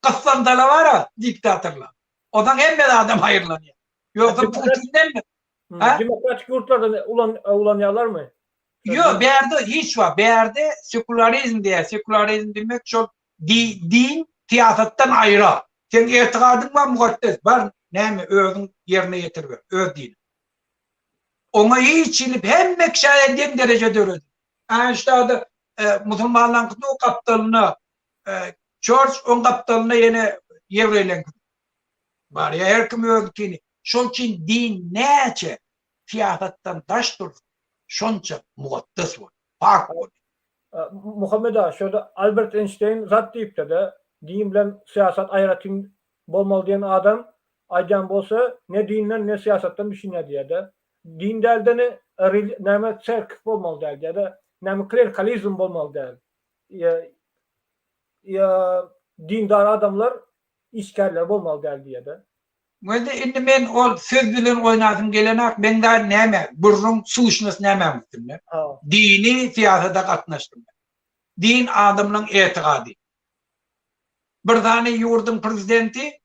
kıssan da var diktatörler. Odan hem de adam hayırlanıyor. Yoksa Putin'den mi? Demokratik yurtlarda ulanıyorlar mı? Yok, bir yerde hiç var. Bir yerde sekülerizm diye. Sekülerizm demek çok din siyasetten ayrı. Sen etikadın var mukaddes var. Näme özüň yerine getirber. Öz din. Ona içilip hem mekşayeden derece döredi. İşte adı Musulmanların o kaptanına George on kaptanına yine Yevreylen var ya her kim öldükini. Şol için din neçe fiyatattan taştır. Şonça mukaddes var. Fark var. Muhammed Ağa, şurada Albert Einstein zat deyip de din bilen siyasat ayrıtım bolmalı diyen adam aydan bolsa ne dinden ne siyasattan düşünüyor diye de din delde ne çerk bolmalı diye de ne klerikalizm bolmalı diye ya dindar adamlar işkerler bolmalı diye de. Indi men ol söz bilen oynadım gelenek men daha näme burrun suuşnus näme muttum. Dini siyasata katnaştım. Din adamның etikadi. Bir tane yurdun prezidenti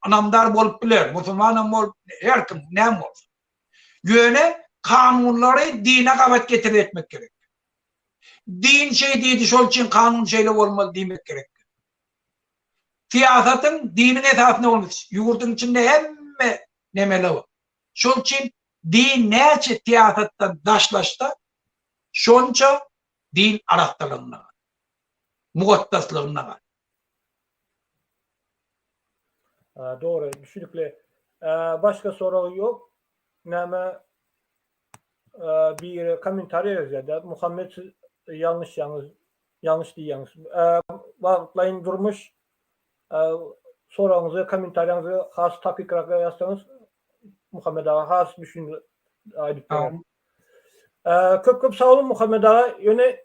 namdar bolup biler, musulman bolup her kim näme bolsun. Yöne kanunları dine kavat getirip etmek gerek. Din şey deydi şol için kanun şeyle olmalı demek gerek. Siyasatın dinin esasında olmuş. Yurdun içinde hemme nemeli var. Şol için din neçe siyasattan daşlaşta şonça din arahtırlığına var. Mugattaslığına var. Doğru, düşünükle. Başka soru yok. Näme bir komentar yazdı. Muhammed yanlış diýýäňiz. Wagtlaýyn durmuş. Soruňyzy, komentarýaňyzy has tapikraga ýazsaňyz Muhammed Ağa has düşün aýdyp berer. Köp sağ olun Muhammed Ağa. Ýöne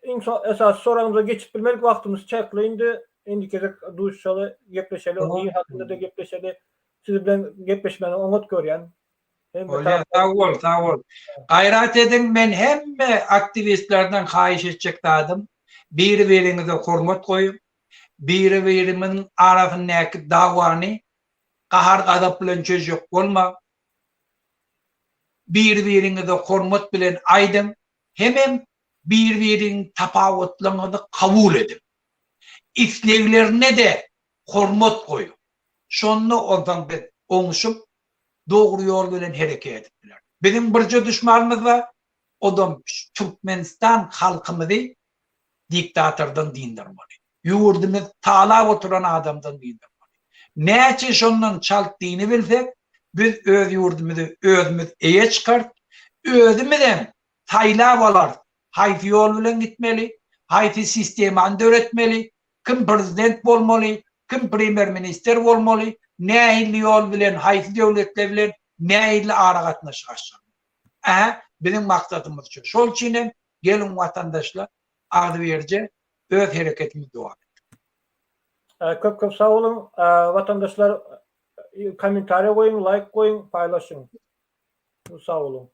esas soruňyza geçip bilmelik wagtymyz çekleýindi. Indi gezek duşşaly gepleşeli, din hakynda da gepleşeli. Siz bilen gepleşmeni oňat görýän. Sağ ol. Gayrat edin, men hemme aktivistlerden haýyş etjekdadım. Bir-biriňize hormat goýup, bir-birimin arasyndaky dawany gahar gadap bilen çözjek bolma. Bir-biriňize hormat bilen aýdym, hemem bir-biriň tapawutlygyny kabul edin. İsleglerine de hormat goýup. Şonu ondan bir oňuşup doğru yol bilen hereket etdiler. Benim birce düşmanımız var. O da Türkmenistan halkımızı diktatörden dindirmeli. Yurdumuz tala oturan adamdan dindirmeli. Näçe şondan çaltdygyny bilsek, biz öz yurdumuzu özümüz eýe çykart, özümizden taýlap alar. Haýsy yol bilen gitmeli, haýsy sistemany öğretmeli, kim prezident bolmaly, kim premier minister bolmaly, nähili yol bilen, haýsy döwletler bilen nähili ara gatnaşaşar. Bizim maksadymyz şu. Şol üçin gelin watandaşlar ardy berje öz hereketimiz dowam etdik. Köp sağ olun. Vatandaşlar komentarya koyun, like koyun, paylaşın. Sağ olun.